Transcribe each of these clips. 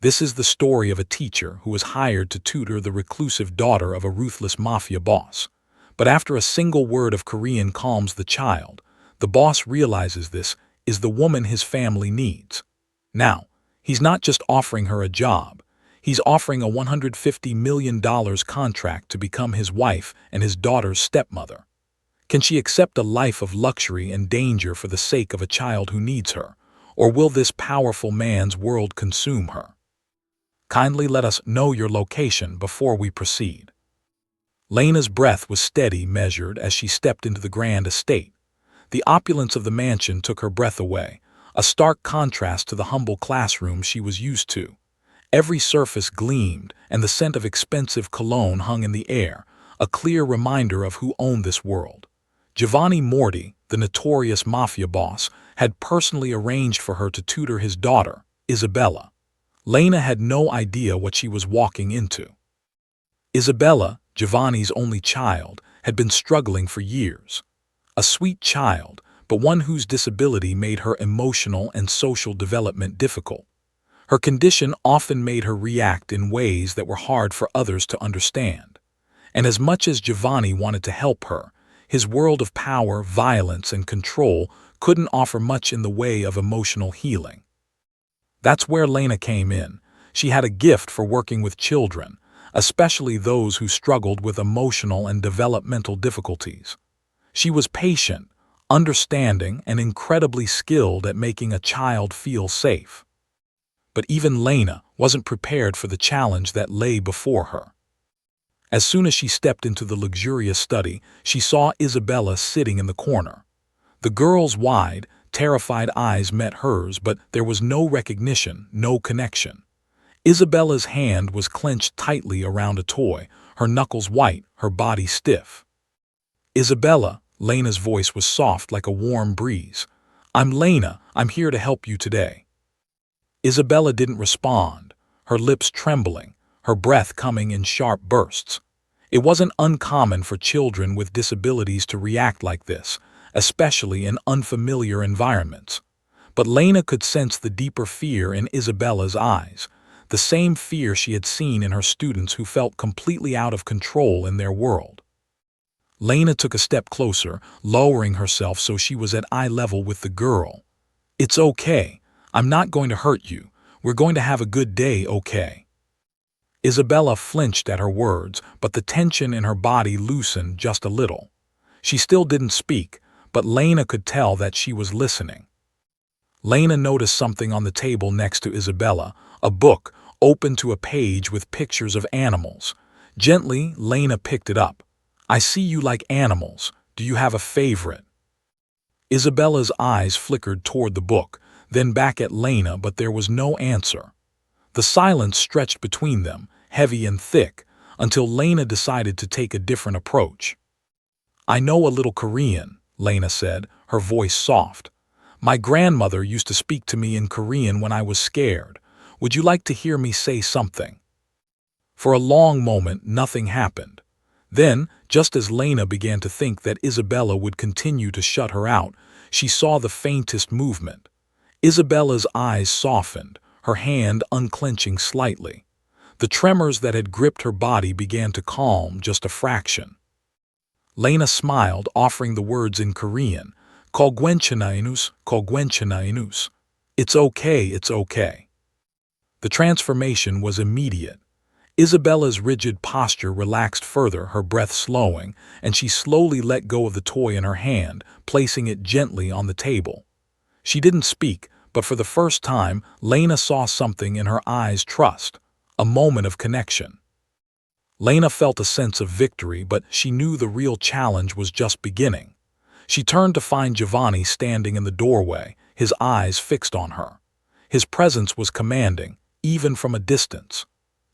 This is the story of a teacher who was hired to tutor the reclusive daughter of a ruthless mafia boss. But after a single word of Korean calms the child, the boss realizes this is the woman his family needs. Now, he's not just offering her a job, he's offering a $150 million contract to become his wife and his daughter's stepmother. Can she accept a life of luxury and danger for the sake of a child who needs her, or will this powerful man's world consume her? Kindly let us know your location before we proceed. Lena's breath was steady, measured as she stepped into the grand estate. The opulence of the mansion took her breath away, a stark contrast to the humble classroom she was used to. Every surface gleamed, and the scent of expensive cologne hung in the air, a clear reminder of who owned this world. Giovanni Moretti, the notorious mafia boss, had personally arranged for her to tutor his daughter, Isabella. Lena had no idea what she was walking into. Isabella, Giovanni's only child, had been struggling for years. A sweet child, but one whose disability made her emotional and social development difficult. Her condition often made her react in ways that were hard for others to understand. And as much as Giovanni wanted to help her, his world of power, violence, and control couldn't offer much in the way of emotional healing. That's where Lena came in. She had a gift for working with children, especially those who struggled with emotional and developmental difficulties. She was patient, understanding, and incredibly skilled at making a child feel safe. But even Lena wasn't prepared for the challenge that lay before her. As soon as she stepped into the luxurious study, she saw Isabella sitting in the corner. The girl's wide, terrified eyes met hers, but there was no recognition, no connection. Isabella's hand was clenched tightly around a toy, her knuckles white, her body stiff. "Isabella," Lena's voice was soft like a warm breeze. "I'm Lena, I'm here to help you today." Isabella didn't respond, her lips trembling, her breath coming in sharp bursts. It wasn't uncommon for children with disabilities to react like this, especially in unfamiliar environments. But Lena could sense the deeper fear in Isabella's eyes, the same fear she had seen in her students who felt completely out of control in their world. Lena took a step closer, lowering herself so she was at eye level with the girl. "It's okay. I'm not going to hurt you. We're going to have a good day, okay?" Isabella flinched at her words, but the tension in her body loosened just a little. She still didn't speak, but Lena could tell that she was listening. Lena noticed something on the table next to Isabella, a book, open to a page with pictures of animals. Gently, Lena picked it up. "I see you like animals. Do you have a favorite?" Isabella's eyes flickered toward the book, then back at Lena, but there was no answer. The silence stretched between them, heavy and thick, until Lena decided to take a different approach. "I know a little Korean," Lena said, her voice soft. "My grandmother used to speak to me in Korean when I was scared. Would you like to hear me say something?" For a long moment, nothing happened. Then, just as Lena began to think that Isabella would continue to shut her out, she saw the faintest movement. Isabella's eyes softened, her hand unclenching slightly. The tremors that had gripped her body began to calm just a fraction. Lena smiled, offering the words in Korean, "Kogwenchanainus, kogwenchanainus." "It's okay, it's okay." The transformation was immediate. Isabella's rigid posture relaxed further, her breath slowing, and she slowly let go of the toy in her hand, placing it gently on the table. She didn't speak, but for the first time, Lena saw something in her eyes: trust, a moment of connection. Lena felt a sense of victory, but she knew the real challenge was just beginning. She turned to find Giovanni standing in the doorway, his eyes fixed on her. His presence was commanding, even from a distance.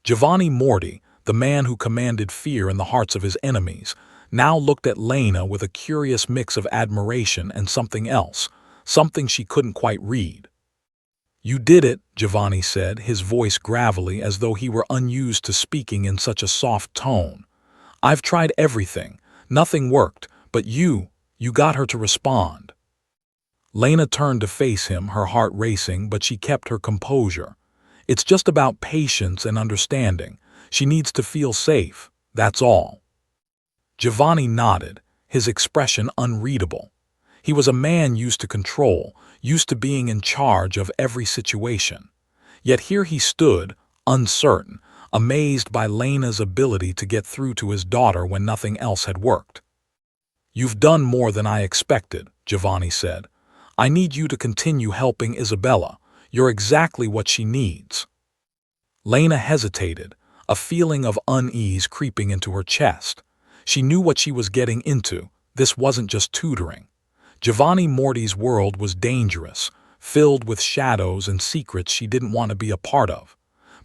Giovanni Moretti, the man who commanded fear in the hearts of his enemies, now looked at Lena with a curious mix of admiration and something else, something she couldn't quite read. "You did it," Giovanni said, his voice gravelly as though he were unused to speaking in such a soft tone. "I've tried everything. Nothing worked, but you got her to respond." Lena turned to face him, her heart racing, but she kept her composure. It's just about patience and understanding. She needs to feel safe, that's all." Giovanni nodded, his expression unreadable. He was a man used to control, used to being in charge of every situation. Yet here he stood, uncertain, amazed by Lena's ability to get through to his daughter when nothing else had worked. "You've done more than I expected," Giovanni said. "I need you to continue helping Isabella. You're exactly what she needs." Lena hesitated, a feeling of unease creeping into her chest. She knew what she was getting into. This wasn't just tutoring. Giovanni Moretti's world was dangerous, filled with shadows and secrets she didn't want to be a part of.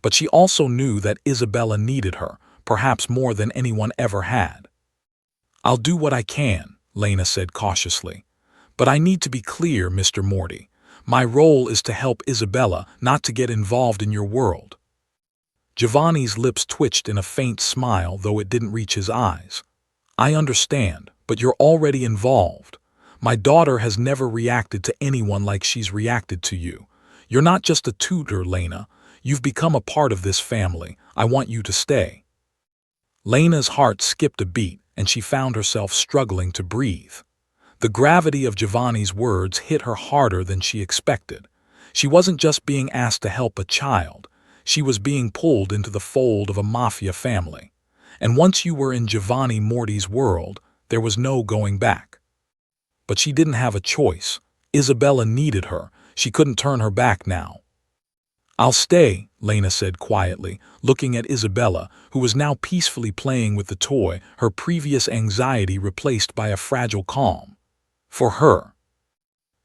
But she also knew that Isabella needed her, perhaps more than anyone ever had. "I'll do what I can," Lena said cautiously. "But I need to be clear, Mr. Moretti. My role is to help Isabella, not to get involved in your world." Giovanni's lips twitched in a faint smile, though it didn't reach his eyes. "I understand, but you're already involved. My daughter has never reacted to anyone like she's reacted to you. You're not just a tutor, Lena. You've become a part of this family. I want you to stay." Lena's heart skipped a beat, and she found herself struggling to breathe. The gravity of Giovanni's words hit her harder than she expected. She wasn't just being asked to help a child. She was being pulled into the fold of a mafia family. And once you were in Giovanni Moretti's world, there was no going back. But she didn't have a choice. Isabella needed her. She couldn't turn her back now. "I'll stay," Lena said quietly, looking at Isabella, who was now peacefully playing with the toy, her previous anxiety replaced by a fragile calm. "For her."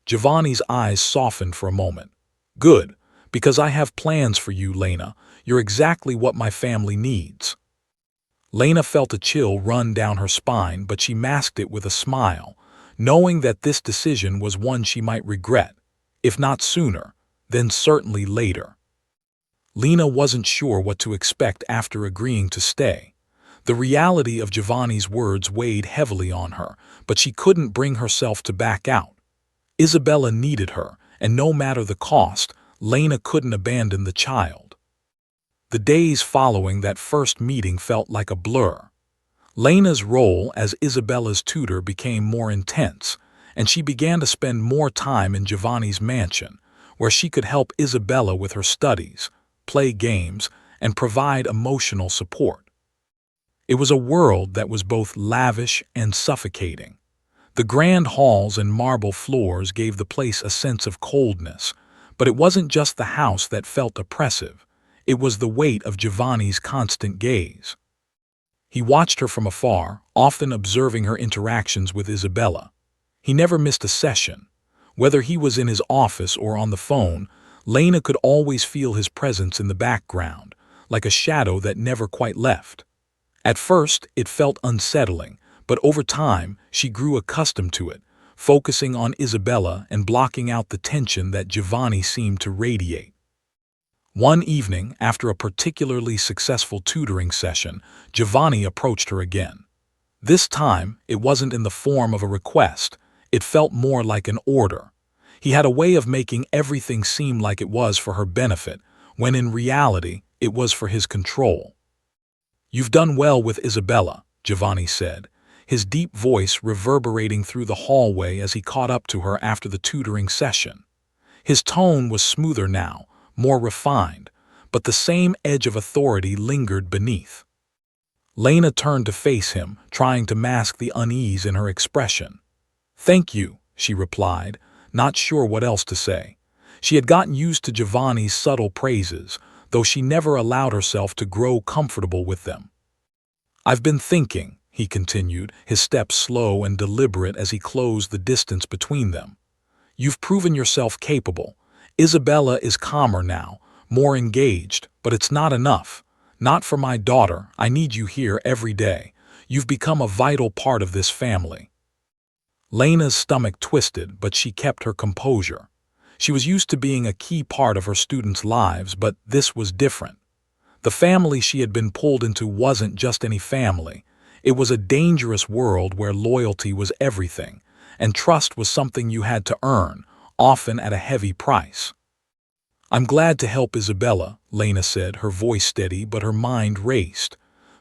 Giovanni's eyes softened for a moment. "Good, because I have plans for you, Lena. You're exactly what my family needs." Lena felt a chill run down her spine, but she masked it with a smile, knowing that this decision was one she might regret, if not sooner, then certainly later. Lena wasn't sure what to expect after agreeing to stay. The reality of Giovanni's words weighed heavily on her, but she couldn't bring herself to back out. Isabella needed her, and no matter the cost, Lena couldn't abandon the child. The days following that first meeting felt like a blur. Lena's role as Isabella's tutor became more intense, and she began to spend more time in Giovanni's mansion, where she could help Isabella with her studies, play games, and provide emotional support. It was a world that was both lavish and suffocating. The grand halls and marble floors gave the place a sense of coldness, but it wasn't just the house that felt oppressive. It was the weight of Giovanni's constant gaze. He watched her from afar, often observing her interactions with Isabella. He never missed a session. Whether he was in his office or on the phone, Lena could always feel his presence in the background, like a shadow that never quite left. At first, it felt unsettling, but over time, she grew accustomed to it, focusing on Isabella and blocking out the tension that Giovanni seemed to radiate. One evening, after a particularly successful tutoring session, Giovanni approached her again. This time, it wasn't in the form of a request. It felt more like an order. He had a way of making everything seem like it was for her benefit, when in reality, it was for his control. "You've done well with Isabella," Giovanni said, his deep voice reverberating through the hallway as he caught up to her after the tutoring session. His tone was smoother now, more refined, but the same edge of authority lingered beneath. Lena turned to face him, trying to mask the unease in her expression. "Thank you," she replied, not sure what else to say. She had gotten used to Giovanni's subtle praises, though she never allowed herself to grow comfortable with them. "I've been thinking," he continued, his steps slow and deliberate as he closed the distance between them. "You've proven yourself capable. Isabella is calmer now, more engaged, but it's not enough. Not for my daughter. I need you here every day. You've become a vital part of this family." Lena's stomach twisted, but she kept her composure. She was used to being a key part of her students' lives, but this was different. The family she had been pulled into wasn't just any family. It was a dangerous world where loyalty was everything, and trust was something you had to earn, often at a heavy price. "I'm glad to help Isabella," Lena said, her voice steady but her mind raced.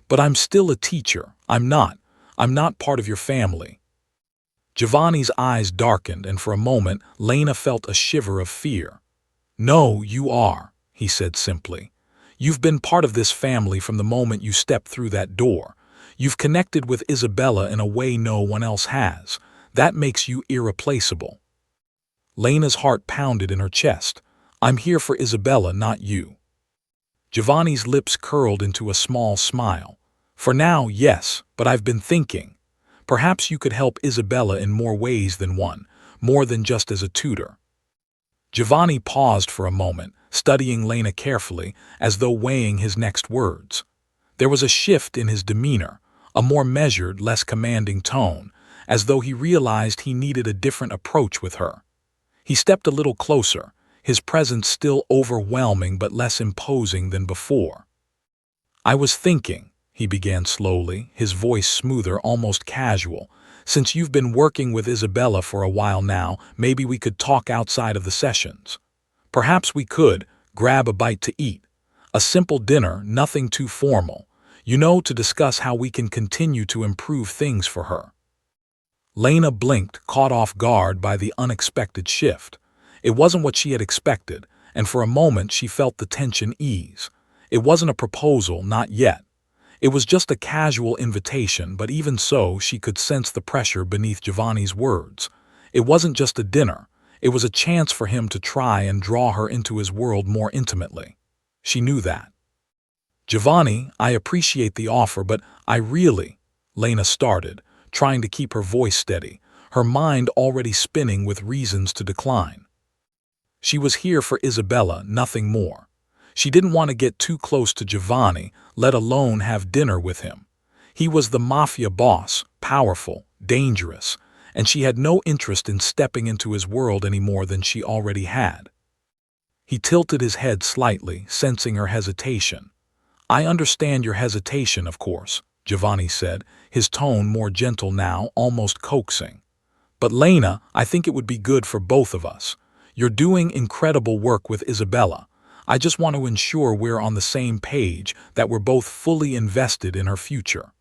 "But I'm still a teacher. I'm not part of your family." Giovanni's eyes darkened, and for a moment Lena felt a shiver of fear. "No, you are," he said simply. "You've been part of this family from the moment you stepped through that door. You've connected with Isabella in a way no one else has. That makes you irreplaceable." Lena's heart pounded in her chest. "I'm here for Isabella, not you." Giovanni's lips curled into a small smile. "For now, yes, but I've been thinking. Perhaps you could help Isabella in more ways than one, more than just as a tutor." Giovanni paused for a moment, studying Lena carefully, as though weighing his next words. There was a shift in his demeanor, a more measured, less commanding tone, as though he realized he needed a different approach with her. He stepped a little closer, his presence still overwhelming but less imposing than before. "I was thinking," he began slowly, his voice smoother, almost casual, "since you've been working with Isabella for a while now, maybe we could talk outside of the sessions. Perhaps we could grab a bite to eat. A simple dinner, nothing too formal, to discuss how we can continue to improve things for her." Lena blinked, caught off guard by the unexpected shift. It wasn't what she had expected, and for a moment she felt the tension ease. It wasn't a proposal, not yet. It was just a casual invitation, but even so, she could sense the pressure beneath Giovanni's words. It wasn't just a dinner. It was a chance for him to try and draw her into his world more intimately. She knew that. "Giovanni, I appreciate the offer, but I really—" Lena started, trying to keep her voice steady, her mind already spinning with reasons to decline. She was here for Isabella, nothing more. She didn't want to get too close to Giovanni, let alone have dinner with him. He was the Mafia boss, powerful, dangerous, and she had no interest in stepping into his world any more than she already had. He tilted his head slightly, sensing her hesitation. "I understand your hesitation, of course," Giovanni said, his tone more gentle now, almost coaxing. "But Lena, I think it would be good for both of us. You're doing incredible work with Isabella. I just want to ensure we're on the same page, that we're both fully invested in her future."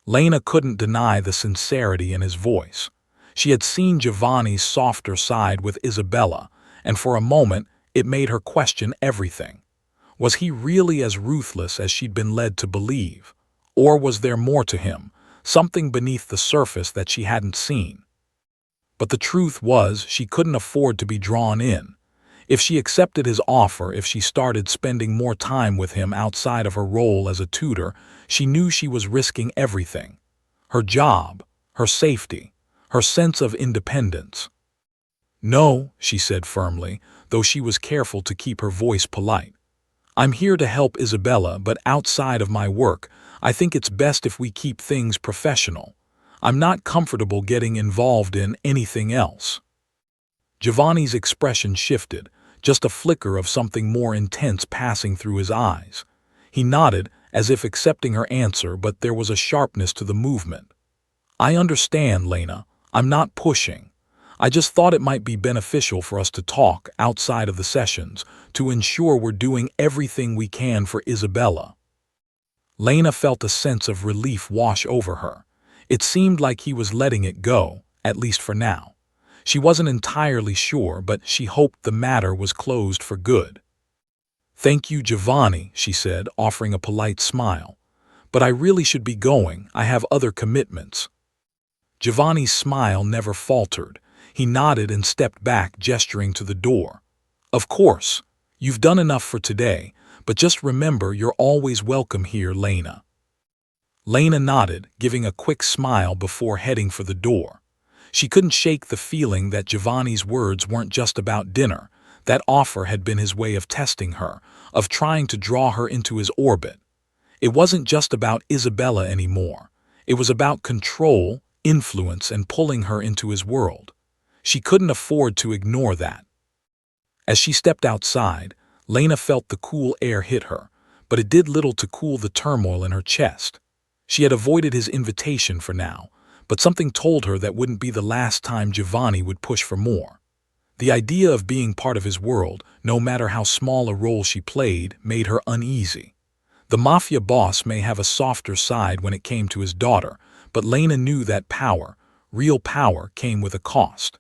Lena couldn't deny the sincerity in his voice. She had seen Giovanni's softer side with Isabella, and for a moment it made her question everything. Was he really as ruthless as she'd been led to believe? Or was there more to him, something beneath the surface that she hadn't seen? But the truth was, she couldn't afford to be drawn in. If she accepted his offer, if she started spending more time with him outside of her role as a tutor, she knew she was risking everything. Her job, her safety, her sense of independence. "No," she said firmly, though she was careful to keep her voice polite. "I'm here to help Isabella, but outside of my work, I think it's best if we keep things professional. I'm not comfortable getting involved in anything else." Giovanni's expression shifted, just a flicker of something more intense passing through his eyes. He nodded, as if accepting her answer, but there was a sharpness to the movement. "I understand, Lena. I'm not pushing. I just thought it might be beneficial for us to talk outside of the sessions, to ensure we're doing everything we can for Isabella." Lena felt a sense of relief wash over her. It seemed like he was letting it go, at least for now. She wasn't entirely sure, but she hoped the matter was closed for good. "Thank you, Giovanni," she said, offering a polite smile. "But I really should be going. I have other commitments." Giovanni's smile never faltered. He nodded and stepped back, gesturing to the door. "Of course. You've done enough for today, but just remember you're always welcome here, Lena." Lena nodded, giving a quick smile before heading for the door. She couldn't shake the feeling that Giovanni's words weren't just about dinner. That offer had been his way of testing her, of trying to draw her into his orbit. It wasn't just about Isabella anymore. It was about control, influence, and pulling her into his world. She couldn't afford to ignore that. As she stepped outside, Lena felt the cool air hit her, but it did little to cool the turmoil in her chest. She had avoided his invitation for now, but something told her that wouldn't be the last time Giovanni would push for more. The idea of being part of his world, no matter how small a role she played, made her uneasy. The Mafia boss may have a softer side when it came to his daughter, but Lena knew that power, real power, came with a cost.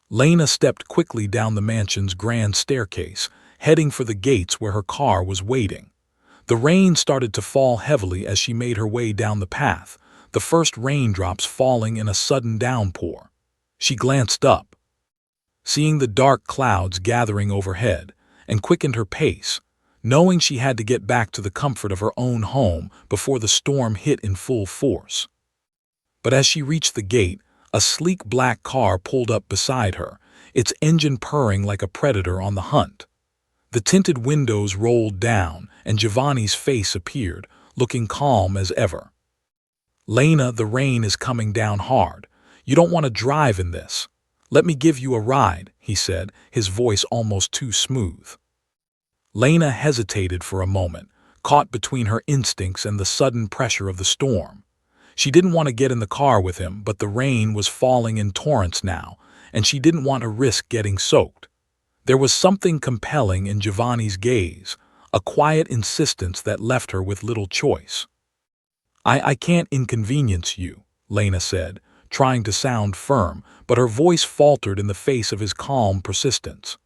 Lena stepped quickly down the mansion's grand staircase, heading for the gates where her car was waiting. The rain started to fall heavily as she made her way down the path, the first raindrops falling in a sudden downpour. She glanced up, seeing the dark clouds gathering overhead, and quickened her pace, knowing she had to get back to the comfort of her own home before the storm hit in full force. But as she reached the gate, a sleek black car pulled up beside her, its engine purring like a predator on the hunt. The tinted windows rolled down, and Giovanni's face appeared, looking calm as ever. "Lena, the rain is coming down hard. You don't want to drive in this. Let me give you a ride," he said, his voice almost too smooth. Lena hesitated for a moment, caught between her instincts and the sudden pressure of the storm. She didn't want to get in the car with him, but the rain was falling in torrents now, and she didn't want to risk getting soaked. There was something compelling in Giovanni's gaze, a quiet insistence that left her with little choice. I can't inconvenience you," Lena said, trying to sound firm, but her voice faltered in the face of his calm persistence.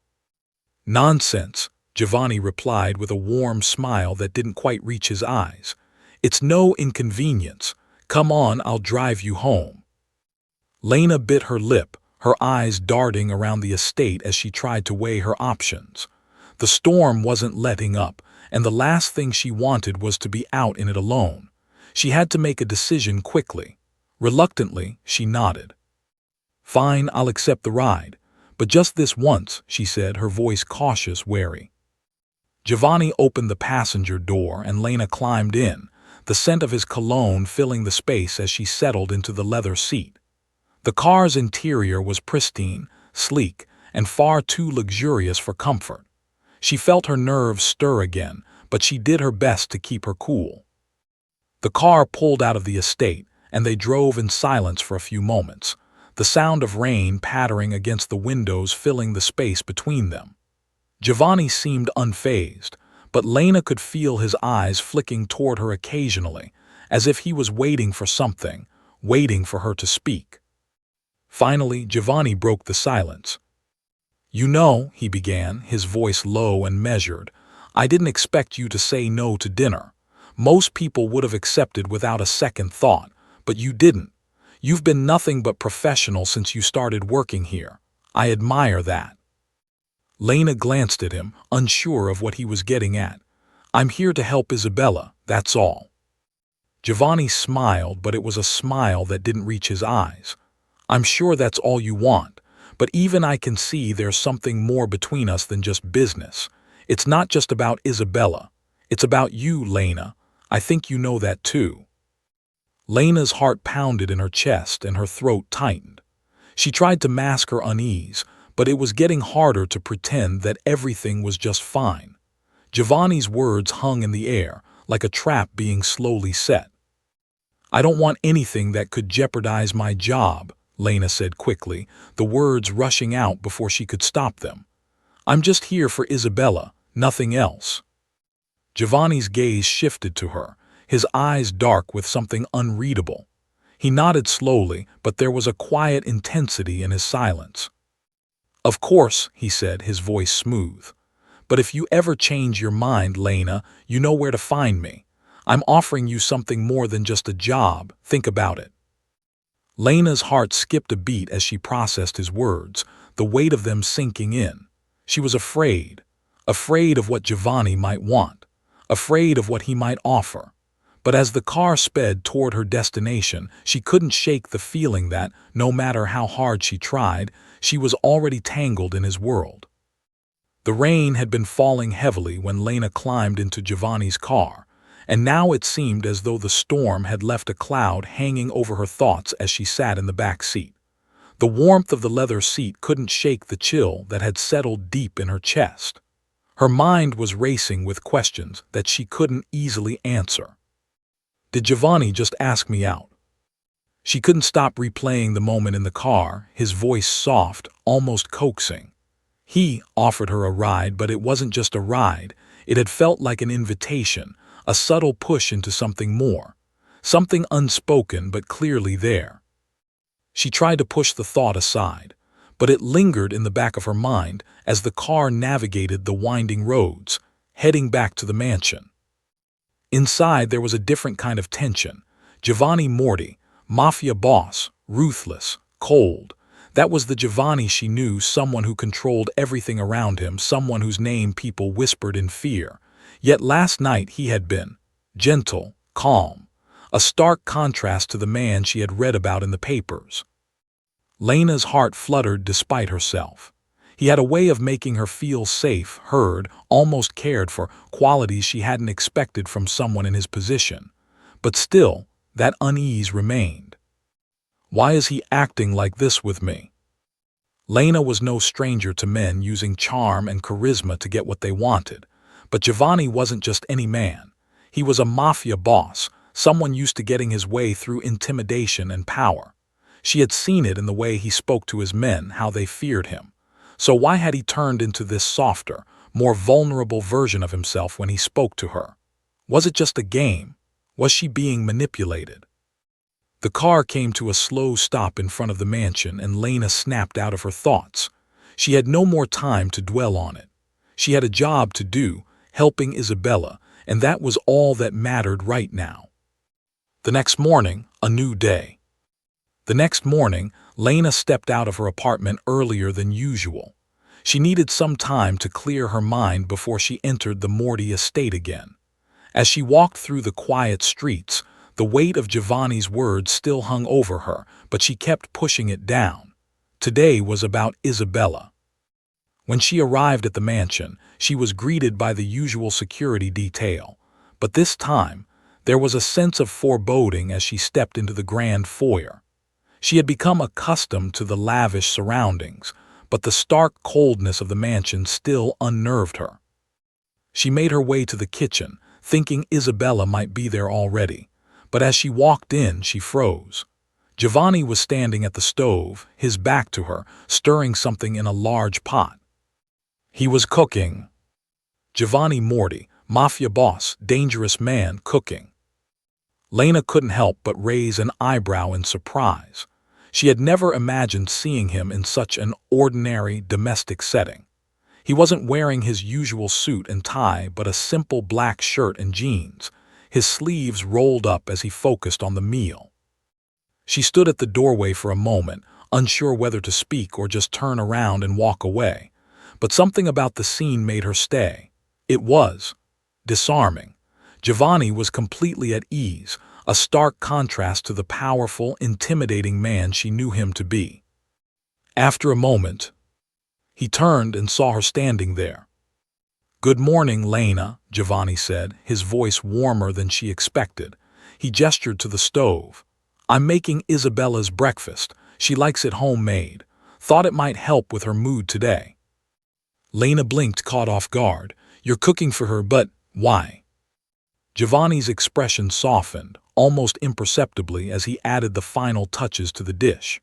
"Nonsense," Giovanni replied with a warm smile that didn't quite reach his eyes. "It's no inconvenience. Come on, I'll drive you home." Lena bit her lip, her eyes darting around the estate as she tried to weigh her options. The storm wasn't letting up, and the last thing she wanted was to be out in it alone. She had to make a decision quickly. Reluctantly, she nodded. "Fine, I'll accept the ride. But just this once," she said, her voice cautious, wary. Giovanni opened the passenger door and Lena climbed in, the scent of his cologne filling the space as she settled into the leather seat. The car's interior was pristine, sleek, and far too luxurious for comfort. She felt her nerves stir again, but she did her best to keep her cool. The car pulled out of the estate, and they drove in silence for a few moments, the sound of rain pattering against the windows filling the space between them. Giovanni seemed unfazed, but Lena could feel his eyes flicking toward her occasionally, as if he was waiting for something, waiting for her to speak. Finally, Giovanni broke the silence. "You know," he began, his voice low and measured, "I didn't expect you to say no to dinner. Most people would have accepted without a second thought, but you didn't. You've been nothing but professional since you started working here. I admire that." Lena glanced at him, unsure of what he was getting at. "I'm here to help Isabella, that's all." Giovanni smiled, but it was a smile that didn't reach his eyes. "I'm sure that's all you want, but even I can see there's something more between us than just business. It's not just about Isabella. It's about you, Lena. I think you know that too." Lena's heart pounded in her chest and her throat tightened. She tried to mask her unease, but it was getting harder to pretend that everything was just fine. Giovanni's words hung in the air, like a trap being slowly set. "I don't want anything that could jeopardize my job," Lena said quickly, the words rushing out before she could stop them. "I'm just here for Isabella, nothing else." Giovanni's gaze shifted to her, his eyes dark with something unreadable. He nodded slowly, but there was a quiet intensity in his silence. "Of course," he said, his voice smooth. "But if you ever change your mind, Lena, you know where to find me. I'm offering you something more than just a job. Think about it." Lena's heart skipped a beat as she processed his words, the weight of them sinking in. She was afraid of what Giovanni might want, afraid of what he might offer. But as the car sped toward her destination, she couldn't shake the feeling that, no matter how hard she tried, she was already tangled in his world. The rain had been falling heavily when Lena climbed into Giovanni's car, and now it seemed as though the storm had left a cloud hanging over her thoughts as she sat in the back seat. The warmth of the leather seat couldn't shake the chill that had settled deep in her chest. Her mind was racing with questions that she couldn't easily answer. Did Giovanni just ask me out? She couldn't stop replaying the moment in the car, his voice soft, almost coaxing. He offered her a ride, but it wasn't just a ride. It had felt like an invitation, a subtle push into something more. Something unspoken but clearly there. She tried to push the thought aside, but it lingered in the back of her mind as the car navigated the winding roads, heading back to the mansion. Inside there was a different kind of tension. Giovanni Moretti, Mafia boss, ruthless, cold. That was the Giovanni she knew, someone who controlled everything around him, someone whose name people whispered in fear. Yet last night he had been gentle, calm, a stark contrast to the man she had read about in the papers. Lena's heart fluttered despite herself. He had a way of making her feel safe, heard, almost cared for, qualities she hadn't expected from someone in his position. But still, that unease remained. Why is he acting like this with me? Lena was no stranger to men using charm and charisma to get what they wanted. But Giovanni wasn't just any man. He was a mafia boss, someone used to getting his way through intimidation and power. She had seen it in the way he spoke to his men, how they feared him. So why had he turned into this softer, more vulnerable version of himself when he spoke to her? Was it just a game? Was she being manipulated? The car came to a slow stop in front of the mansion, and Lena snapped out of her thoughts. She had no more time to dwell on it. She had a job to do, helping Isabella, and that was all that mattered right now. The next morning, a new day. The next morning, Lena stepped out of her apartment earlier than usual. She needed some time to clear her mind before she entered the Moretti estate again. As she walked through the quiet streets, the weight of Giovanni's words still hung over her, but she kept pushing it down. Today was about Isabella. When she arrived at the mansion, she was greeted by the usual security detail. But this time, there was a sense of foreboding as she stepped into the grand foyer. She had become accustomed to the lavish surroundings, but the stark coldness of the mansion still unnerved her. She made her way to the kitchen, thinking Isabella might be there already. But as she walked in, she froze. Giovanni was standing at the stove, his back to her, stirring something in a large pot. He was cooking. Giovanni Moretti, mafia boss, dangerous man, cooking. Lena couldn't help but raise an eyebrow in surprise. She had never imagined seeing him in such an ordinary, domestic setting. He wasn't wearing his usual suit and tie, but a simple black shirt and jeans, his sleeves rolled up as he focused on the meal. She stood at the doorway for a moment, unsure whether to speak or just turn around and walk away. But something about the scene made her stay. It was disarming. Giovanni was completely at ease, a stark contrast to the powerful, intimidating man she knew him to be. After a moment, he turned and saw her standing there. "Good morning, Lena," Giovanni said, his voice warmer than she expected. He gestured to the stove. "I'm making Isabella's breakfast. She likes it homemade. Thought it might help with her mood today." Lena blinked, caught off guard. "You're cooking for her, but why?" Giovanni's expression softened, almost imperceptibly, as he added the final touches to the dish.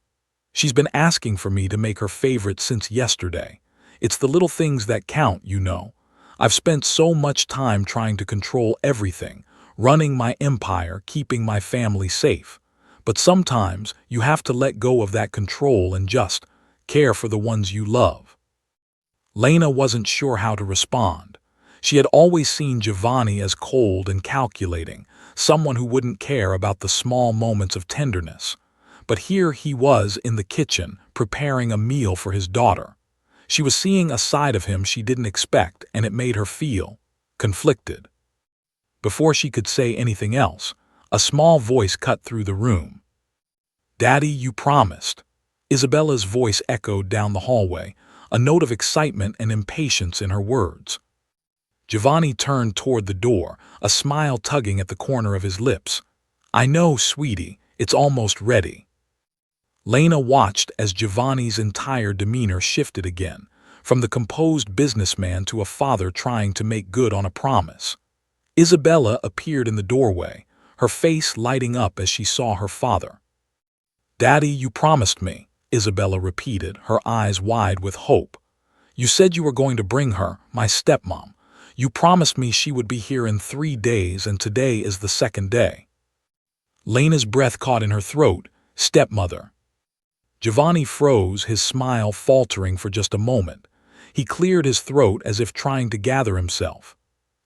"She's been asking for me to make her favorite since yesterday. It's the little things that count, you know. I've spent so much time trying to control everything, running my empire, keeping my family safe. But sometimes you have to let go of that control and just care for the ones you love." Lena wasn't sure how to respond. She had always seen Giovanni as cold and calculating, someone who wouldn't care about the small moments of tenderness. But here he was in the kitchen, preparing a meal for his daughter. She was seeing a side of him she didn't expect, and it made her feel conflicted. Before she could say anything else, a small voice cut through the room. "Daddy, you promised." Isabella's voice echoed down the hallway, a note of excitement and impatience in her words. Giovanni turned toward the door, a smile tugging at the corner of his lips. "I know, sweetie, it's almost ready." Lena watched as Giovanni's entire demeanor shifted again, from the composed businessman to a father trying to make good on a promise. Isabella appeared in the doorway, her face lighting up as she saw her father. "Daddy, you promised me," Isabella repeated, her eyes wide with hope. "You said you were going to bring her, my stepmom. You promised me she would be here in 3 days, and today is the second day." Lena's breath caught in her throat. "Stepmother." Giovanni froze, his smile faltering for just a moment. He cleared his throat as if trying to gather himself.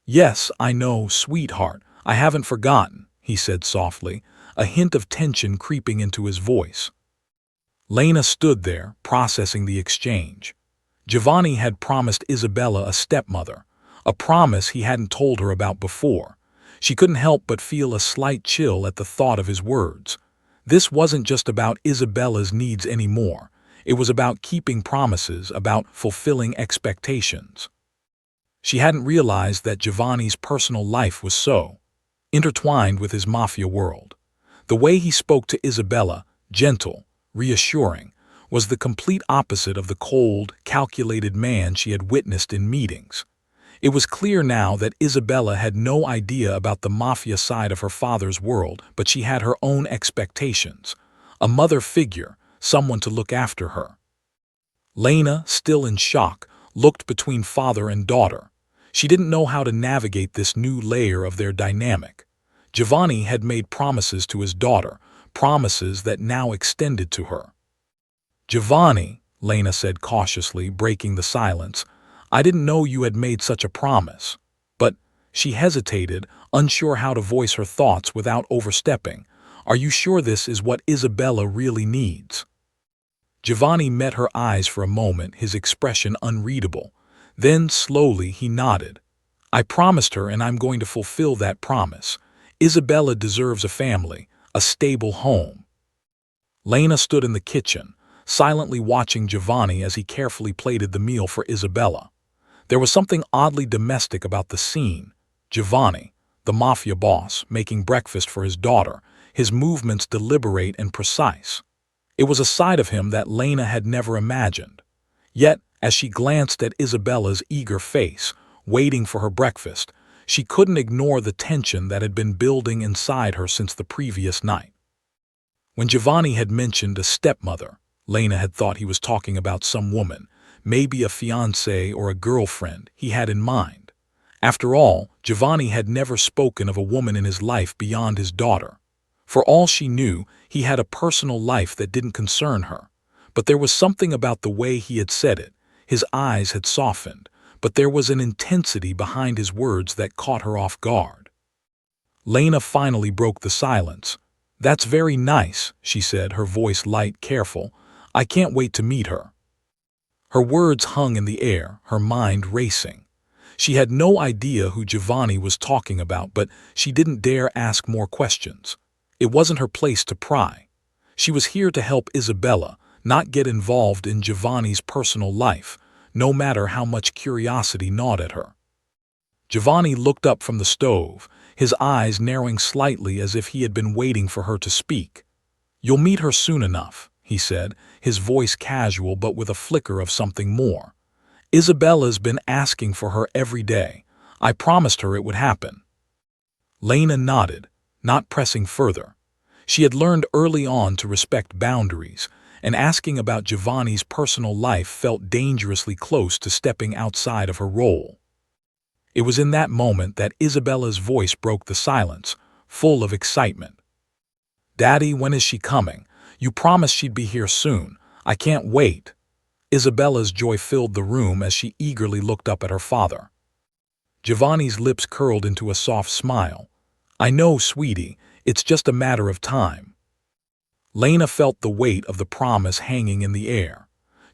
"Yes, I know, sweetheart. I haven't forgotten," he said softly, a hint of tension creeping into his voice. Lena stood there, processing the exchange. Giovanni had promised Isabella a stepmother, a promise he hadn't told her about before. She couldn't help but feel a slight chill at the thought of his words. This wasn't just about Isabella's needs anymore. It was about keeping promises, about fulfilling expectations. She hadn't realized that Giovanni's personal life was so intertwined with his Mafia world. The way he spoke to Isabella, gentle, reassuring, was the complete opposite of the cold, calculated man she had witnessed in meetings. It was clear now that Isabella had no idea about the Mafia side of her father's world, but she had her own expectations. A mother figure, someone to look after her. Lena, still in shock, looked between father and daughter. She didn't know how to navigate this new layer of their dynamic. Giovanni had made promises to his daughter, promises that now extended to her. "Giovanni," Lena said cautiously, breaking the silence, "I didn't know you had made such a promise." But she hesitated, unsure how to voice her thoughts without overstepping. "Are you sure this is what Isabella really needs?" Giovanni met her eyes for a moment, his expression unreadable. Then, slowly, he nodded. "I promised her, and I'm going to fulfill that promise. Isabella deserves a family, a stable home." Lena stood in the kitchen, silently watching Giovanni as he carefully plated the meal for Isabella. There was something oddly domestic about the scene. Giovanni, the Mafia boss, making breakfast for his daughter, his movements deliberate and precise. It was a side of him that Lena had never imagined. Yet, as she glanced at Isabella's eager face, waiting for her breakfast, she couldn't ignore the tension that had been building inside her since the previous night. When Giovanni had mentioned a stepmother, Lena had thought he was talking about some woman, maybe a fiancée or a girlfriend he had in mind. After all, Giovanni had never spoken of a woman in his life beyond his daughter. For all she knew, he had a personal life that didn't concern her. But there was something about the way he had said it. His eyes had softened, but there was an intensity behind his words that caught her off guard. Lena finally broke the silence. "That's very nice," she said, her voice light, careful. "I can't wait to meet her." Her words hung in the air, her mind racing. She had no idea who Giovanni was talking about, but she didn't dare ask more questions. It wasn't her place to pry. She was here to help Isabella, not get involved in Giovanni's personal life, no matter how much curiosity gnawed at her. Giovanni looked up from the stove, his eyes narrowing slightly as if he had been waiting for her to speak. "You'll meet her soon enough," he said, his voice casual but with a flicker of something more. "Isabella's been asking for her every day. I promised her it would happen." Lena nodded, not pressing further. She had learned early on to respect boundaries, and asking about Giovanni's personal life felt dangerously close to stepping outside of her role. It was in that moment that Isabella's voice broke the silence, full of excitement. "Daddy, when is she coming? You promised she'd be here soon. I can't wait." Isabella's joy filled the room as she eagerly looked up at her father. Giovanni's lips curled into a soft smile. "I know, sweetie, it's just a matter of time." Lena felt the weight of the promise hanging in the air.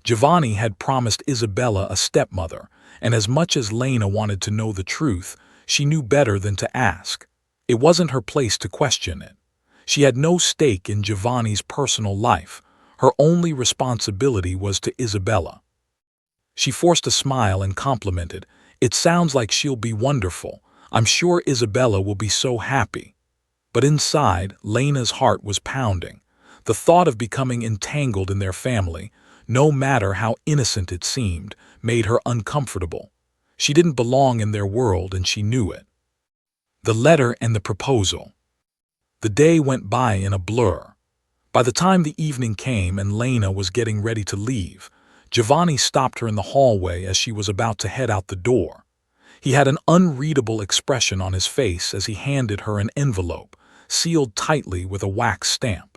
Giovanni had promised Isabella a stepmother, and as much as Lena wanted to know the truth, she knew better than to ask. It wasn't her place to question it. She had no stake in Giovanni's personal life. Her only responsibility was to Isabella. She forced a smile and complimented, "It sounds like she'll be wonderful. I'm sure Isabella will be so happy." But inside, Lena's heart was pounding. The thought of becoming entangled in their family, no matter how innocent it seemed, made her uncomfortable. She didn't belong in their world, and she knew it. The letter and the proposal. The day went by in a blur. By the time the evening came and Lena was getting ready to leave, Giovanni stopped her in the hallway as she was about to head out the door. He had an unreadable expression on his face as he handed her an envelope, sealed tightly with a wax stamp.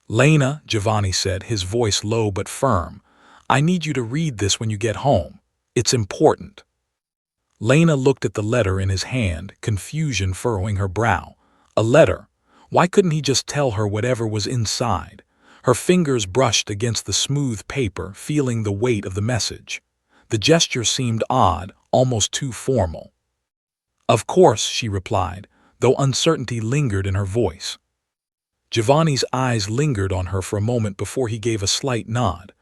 "Lena," Giovanni said, his voice low but firm, "I need you to read this when you get home. It's important." Lena looked at the letter in his hand, confusion furrowing her brow. A letter? Why couldn't he just tell her whatever was inside? Her fingers brushed against the smooth paper, feeling the weight of the message. The gesture seemed odd, almost too formal. "Of course," she replied, though uncertainty lingered in her voice. Giovanni's eyes lingered on her for a moment before he gave a slight nod.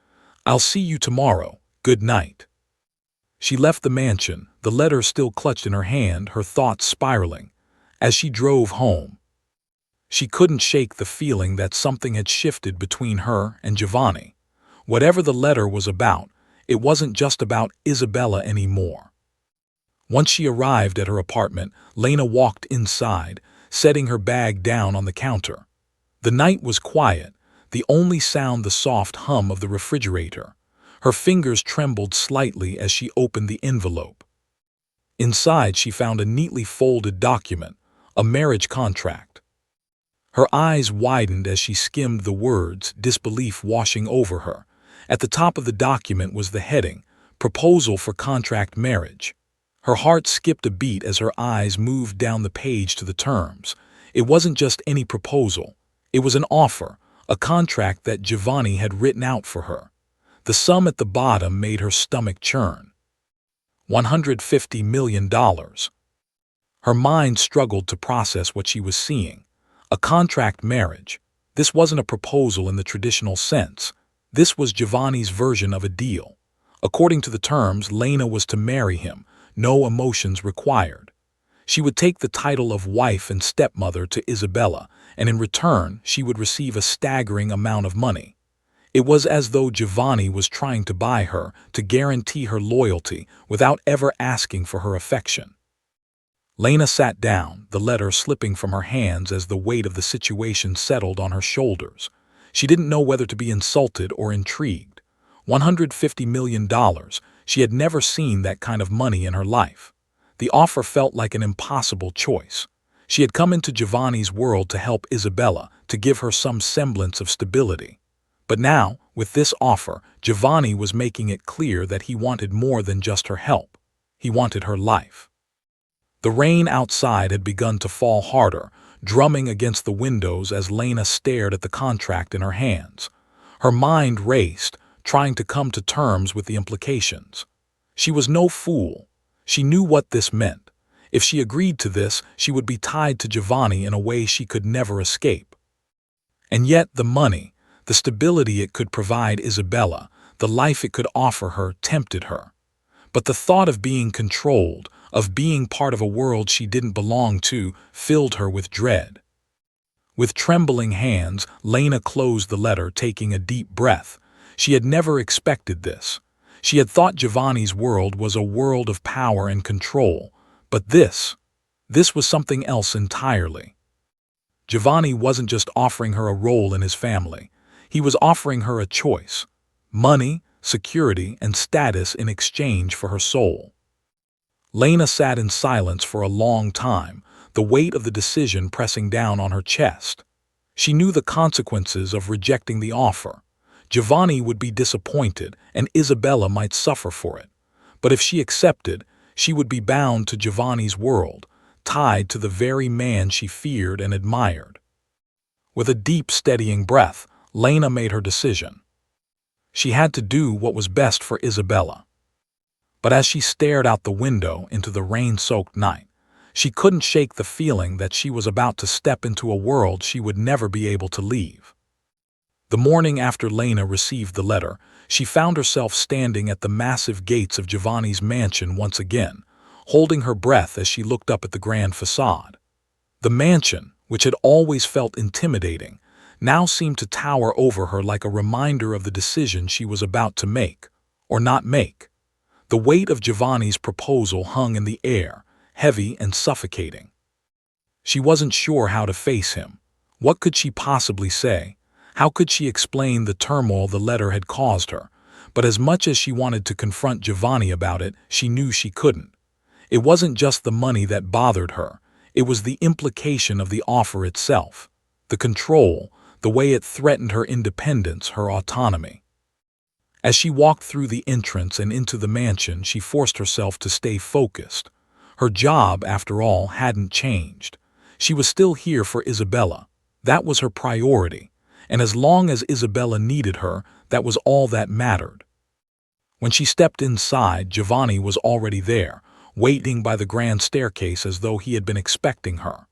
"I'll see you tomorrow. Good night." She left the mansion, the letter still clutched in her hand, her thoughts spiraling. As she drove home, she couldn't shake the feeling that something had shifted between her and Giovanni. Whatever the letter was about, it wasn't just about Isabella anymore. Once she arrived at her apartment, Lena walked inside, setting her bag down on the counter. The night was quiet, the only sound the soft hum of the refrigerator. Her fingers trembled slightly as she opened the envelope. Inside she found a neatly folded document, a marriage contract. Her eyes widened as she skimmed the words, disbelief washing over her. At the top of the document was the heading, "Proposal for Contract Marriage." Her heart skipped a beat as her eyes moved down the page to the terms. It wasn't just any proposal. It was an offer, a contract that Giovanni had written out for her. The sum at the bottom made her stomach churn. $150 million. Her mind struggled to process what she was seeing. A contract marriage. This wasn't a proposal in the traditional sense. This was Giovanni's version of a deal. According to the terms, Lena was to marry him, no emotions required. She would take the title of wife and stepmother to Isabella, and in return, she would receive a staggering amount of money. It was as though Giovanni was trying to buy her, to guarantee her loyalty, without ever asking for her affection. Lena sat down, the letter slipping from her hands as the weight of the situation settled on her shoulders. She didn't know whether to be insulted or intrigued. $150 million. She had never seen that kind of money in her life. The offer felt like an impossible choice. She had come into Giovanni's world to help Isabella, to give her some semblance of stability. But now, with this offer, Giovanni was making it clear that he wanted more than just her help. He wanted her life. The rain outside had begun to fall harder, drumming against the windows as Lena stared at the contract in her hands. Her mind raced, trying to come to terms with the implications. She was no fool. She knew what this meant. If she agreed to this, she would be tied to Giovanni in a way she could never escape. And yet the money, the stability it could provide Isabella, the life it could offer her, tempted her. But the thought of being controlled, of being part of a world she didn't belong to, filled her with dread. With trembling hands, Lena closed the letter, taking a deep breath. She had never expected this. She had thought Giovanni's world was a world of power and control, but this was something else entirely. Giovanni wasn't just offering her a role in his family. He was offering her a choice: money, security, and status in exchange for her soul. Lena sat in silence for a long time, the weight of the decision pressing down on her chest. She knew the consequences of rejecting the offer. Giovanni would be disappointed, and Isabella might suffer for it. But if she accepted, she would be bound to Giovanni's world, tied to the very man she feared and admired. With a deep, steadying breath, Lena made her decision. She had to do what was best for Isabella. But as she stared out the window into the rain-soaked night, she couldn't shake the feeling that she was about to step into a world she would never be able to leave. The morning after Lena received the letter, she found herself standing at the massive gates of Giovanni's mansion once again, holding her breath as she looked up at the grand facade. The mansion, which had always felt intimidating, now seemed to tower over her like a reminder of the decision she was about to make, or not make. The weight of Giovanni's proposal hung in the air, heavy and suffocating. She wasn't sure how to face him. What could she possibly say? How could she explain the turmoil the letter had caused her? But as much as she wanted to confront Giovanni about it, she knew she couldn't. It wasn't just the money that bothered her. It was the implication of the offer itself. The control, the way it threatened her independence, her autonomy. As she walked through the entrance and into the mansion, she forced herself to stay focused. Her job, after all, hadn't changed. She was still here for Isabella. That was her priority. And as long as Isabella needed her, that was all that mattered. When she stepped inside, Giovanni was already there, waiting by the grand staircase as though he had been expecting her.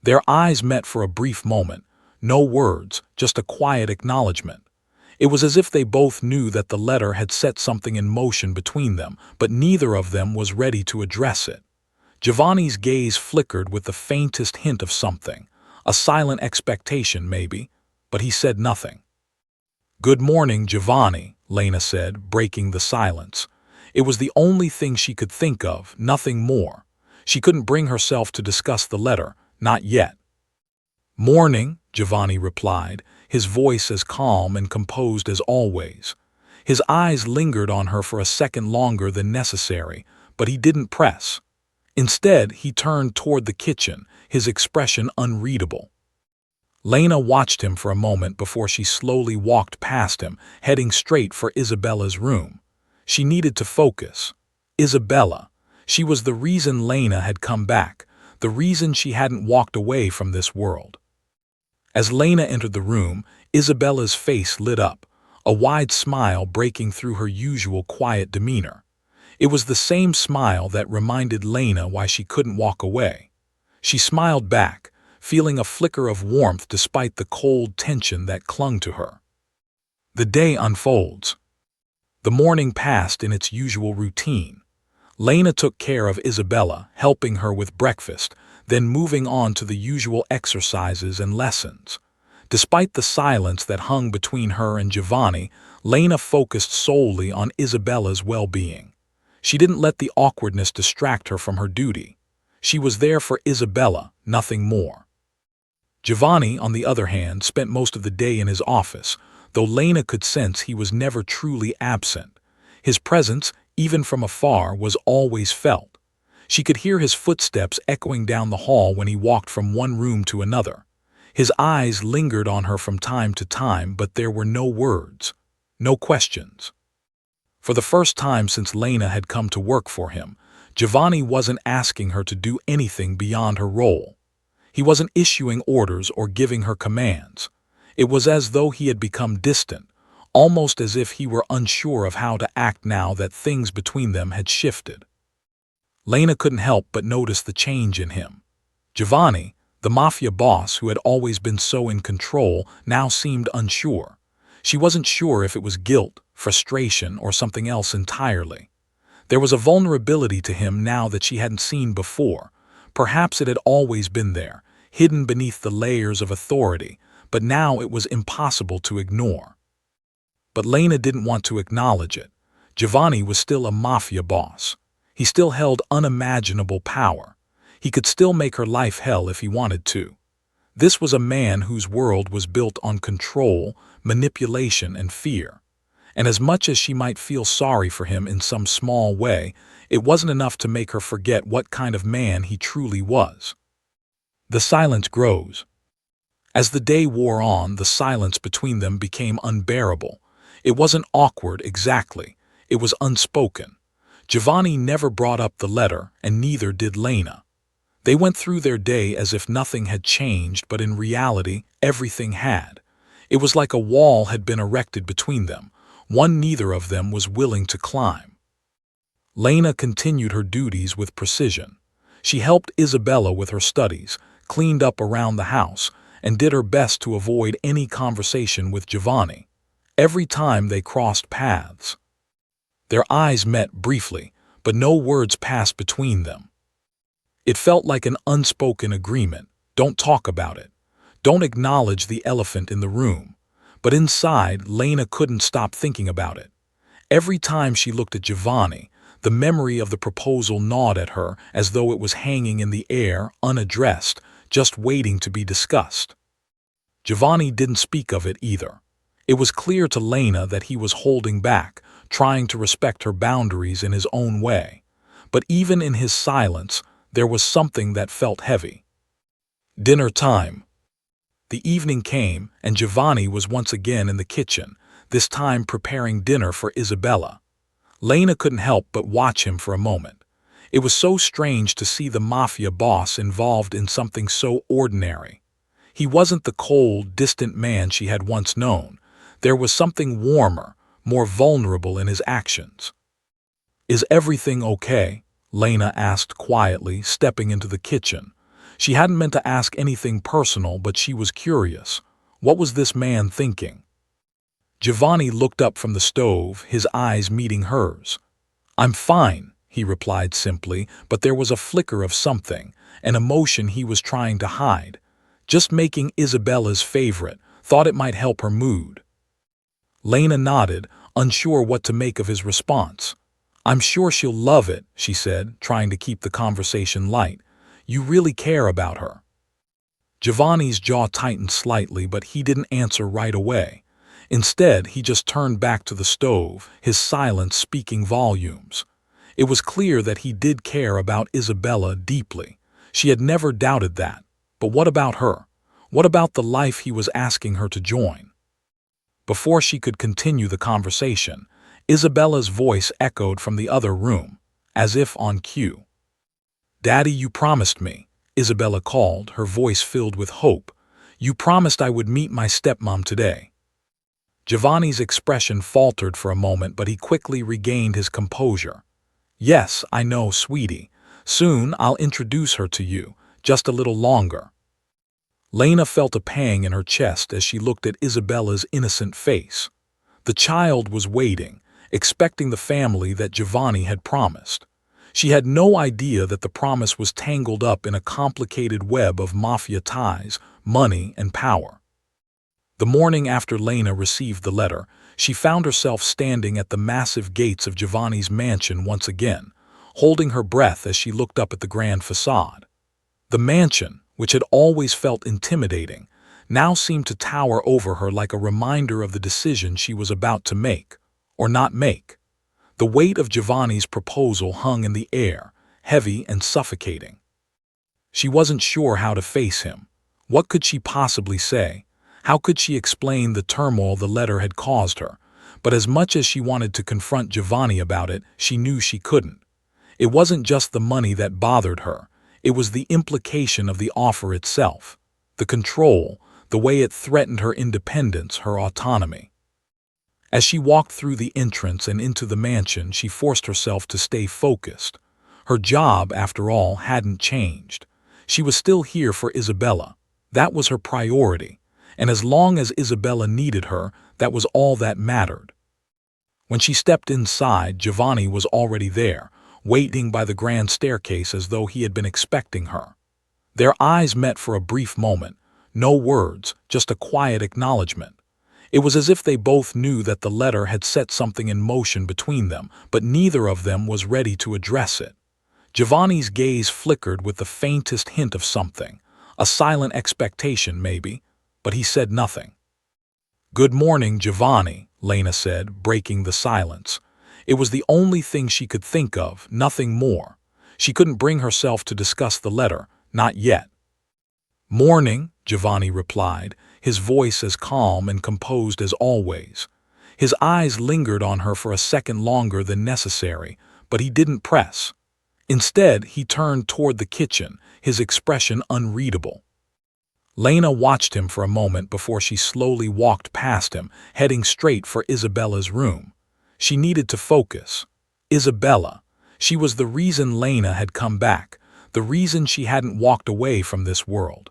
Their eyes met for a brief moment. No words, just a quiet acknowledgement. It was as if they both knew that the letter had set something in motion between them, but neither of them was ready to address it. Giovanni's gaze flickered with the faintest hint of something, a silent expectation maybe, but he said nothing. "Good morning, Giovanni," Lena said, breaking the silence. It was the only thing she could think of, nothing more. She couldn't bring herself to discuss the letter, not yet. "Morning," Giovanni replied, his voice as calm and composed as always. His eyes lingered on her for a second longer than necessary, but he didn't press. Instead, he turned toward the kitchen, his expression unreadable. Lena watched him for a moment before she slowly walked past him, heading straight for Isabella's room. She needed to focus. Isabella. She was the reason Lena had come back, the reason she hadn't walked away from this world. As Lena entered the room, Isabella's face lit up, a wide smile breaking through her usual quiet demeanor. It was the same smile that reminded Lena why she couldn't walk away. She smiled back, feeling a flicker of warmth despite the cold tension that clung to her. The day unfolds. The morning passed in its usual routine. Lena took care of Isabella, helping her with breakfast, then moving on to the usual exercises and lessons. Despite the silence that hung between her and Giovanni, Lena focused solely on Isabella's well-being. She didn't let the awkwardness distract her from her duty. She was there for Isabella, nothing more. Giovanni, on the other hand, spent most of the day in his office, though Lena could sense he was never truly absent. His presence, even from afar, was always felt. She could hear his footsteps echoing down the hall when he walked from one room to another. His eyes lingered on her from time to time, but there were no words, no questions. For the first time since Lena had come to work for him, Giovanni wasn't asking her to do anything beyond her role. He wasn't issuing orders or giving her commands. It was as though he had become distant, almost as if he were unsure of how to act now that things between them had shifted. Lena couldn't help but notice the change in him. Giovanni, the Mafia boss who had always been so in control, now seemed unsure. She wasn't sure if it was guilt, frustration, or something else entirely. There was a vulnerability to him now that she hadn't seen before. Perhaps it had always been there, hidden beneath the layers of authority, but now it was impossible to ignore. But Lena didn't want to acknowledge it. Giovanni was still a Mafia boss. He still held unimaginable power. He could still make her life hell if he wanted to. This was a man whose world was built on control, manipulation, and fear. And as much as she might feel sorry for him in some small way, it wasn't enough to make her forget what kind of man he truly was. The silence grows. As the day wore on, the silence between them became unbearable. It wasn't awkward exactly. It was unspoken. Giovanni never brought up the letter, and neither did Lena. They went through their day as if nothing had changed, but in reality, everything had. It was like a wall had been erected between them, one neither of them was willing to climb. Lena continued her duties with precision. She helped Isabella with her studies, cleaned up around the house, and did her best to avoid any conversation with Giovanni. Every time they crossed paths, their eyes met briefly, but no words passed between them. It felt like an unspoken agreement. Don't talk about it. Don't acknowledge the elephant in the room. But inside, Lena couldn't stop thinking about it. Every time she looked at Giovanni, the memory of the proposal gnawed at her as though it was hanging in the air, unaddressed, just waiting to be discussed. Giovanni didn't speak of it either. It was clear to Lena that he was holding back, trying to respect her boundaries in his own way. But even in his silence, there was something that felt heavy. Dinner time. The evening came, and Giovanni was once again in the kitchen, this time preparing dinner for Isabella. Lena couldn't help but watch him for a moment. It was so strange to see the Mafia boss involved in something so ordinary. He wasn't the cold, distant man she had once known. There was something warmer, more vulnerable in his actions. "Is everything okay?" Lena asked quietly, stepping into the kitchen. She hadn't meant to ask anything personal, but she was curious. What was this man thinking? Giovanni looked up from the stove, his eyes meeting hers. "I'm fine," he replied simply, but there was a flicker of something, an emotion he was trying to hide. Just making Isabella's favorite, thought it might help her mood. Lena nodded, unsure what to make of his response. "I'm sure she'll love it," she said, trying to keep the conversation light. "You really care about her." Giovanni's jaw tightened slightly, but he didn't answer right away. Instead, he just turned back to the stove, his silence speaking volumes. It was clear that he did care about Isabella deeply. She had never doubted that. But what about her? What about the life he was asking her to join? Before she could continue the conversation, Isabella's voice echoed from the other room, as if on cue. "Daddy, you promised me," Isabella called, her voice filled with hope. "You promised I would meet my stepmom today." Giovanni's expression faltered for a moment, but he quickly regained his composure. "Yes, I know, sweetie. Soon I'll introduce her to you, just a little longer." Lena felt a pang in her chest as she looked at Isabella's innocent face. The child was waiting, expecting the family that Giovanni had promised. She had no idea that the promise was tangled up in a complicated web of mafia ties, money, and power. The morning after Lena received the letter, she found herself standing at the massive gates of Giovanni's mansion once again, holding her breath as she looked up at the grand facade. The mansion, which had always felt intimidating, now seemed to tower over her like a reminder of the decision she was about to make, or not make. The weight of Giovanni's proposal hung in the air, heavy and suffocating. She wasn't sure how to face him. What could she possibly say? How could she explain the turmoil the letter had caused her? But as much as she wanted to confront Giovanni about it, she knew she couldn't. It wasn't just the money that bothered her. It was the implication of the offer itself, the control, the way it threatened her independence, her autonomy. As she walked through the entrance and into the mansion, she forced herself to stay focused. Her job, after all, hadn't changed. She was still here for Isabella. That was her priority. And as long as Isabella needed her, that was all that mattered. When she stepped inside, Giovanni was already there, waiting by the grand staircase as though he had been expecting her. Their eyes met for a brief moment, no words, just a quiet acknowledgement. It was as if they both knew that the letter had set something in motion between them, but neither of them was ready to address it. Giovanni's gaze flickered with the faintest hint of something, a silent expectation maybe, but he said nothing. "Good morning, Giovanni," Lena said, breaking the silence. It was the only thing she could think of, nothing more. She couldn't bring herself to discuss the letter, not yet. "Morning," Giovanni replied, his voice as calm and composed as always. His eyes lingered on her for a second longer than necessary, but he didn't press. Instead, he turned toward the kitchen, his expression unreadable. Lena watched him for a moment before she slowly walked past him, heading straight for Isabella's room. She needed to focus. Isabella. She was the reason Lena had come back, the reason she hadn't walked away from this world.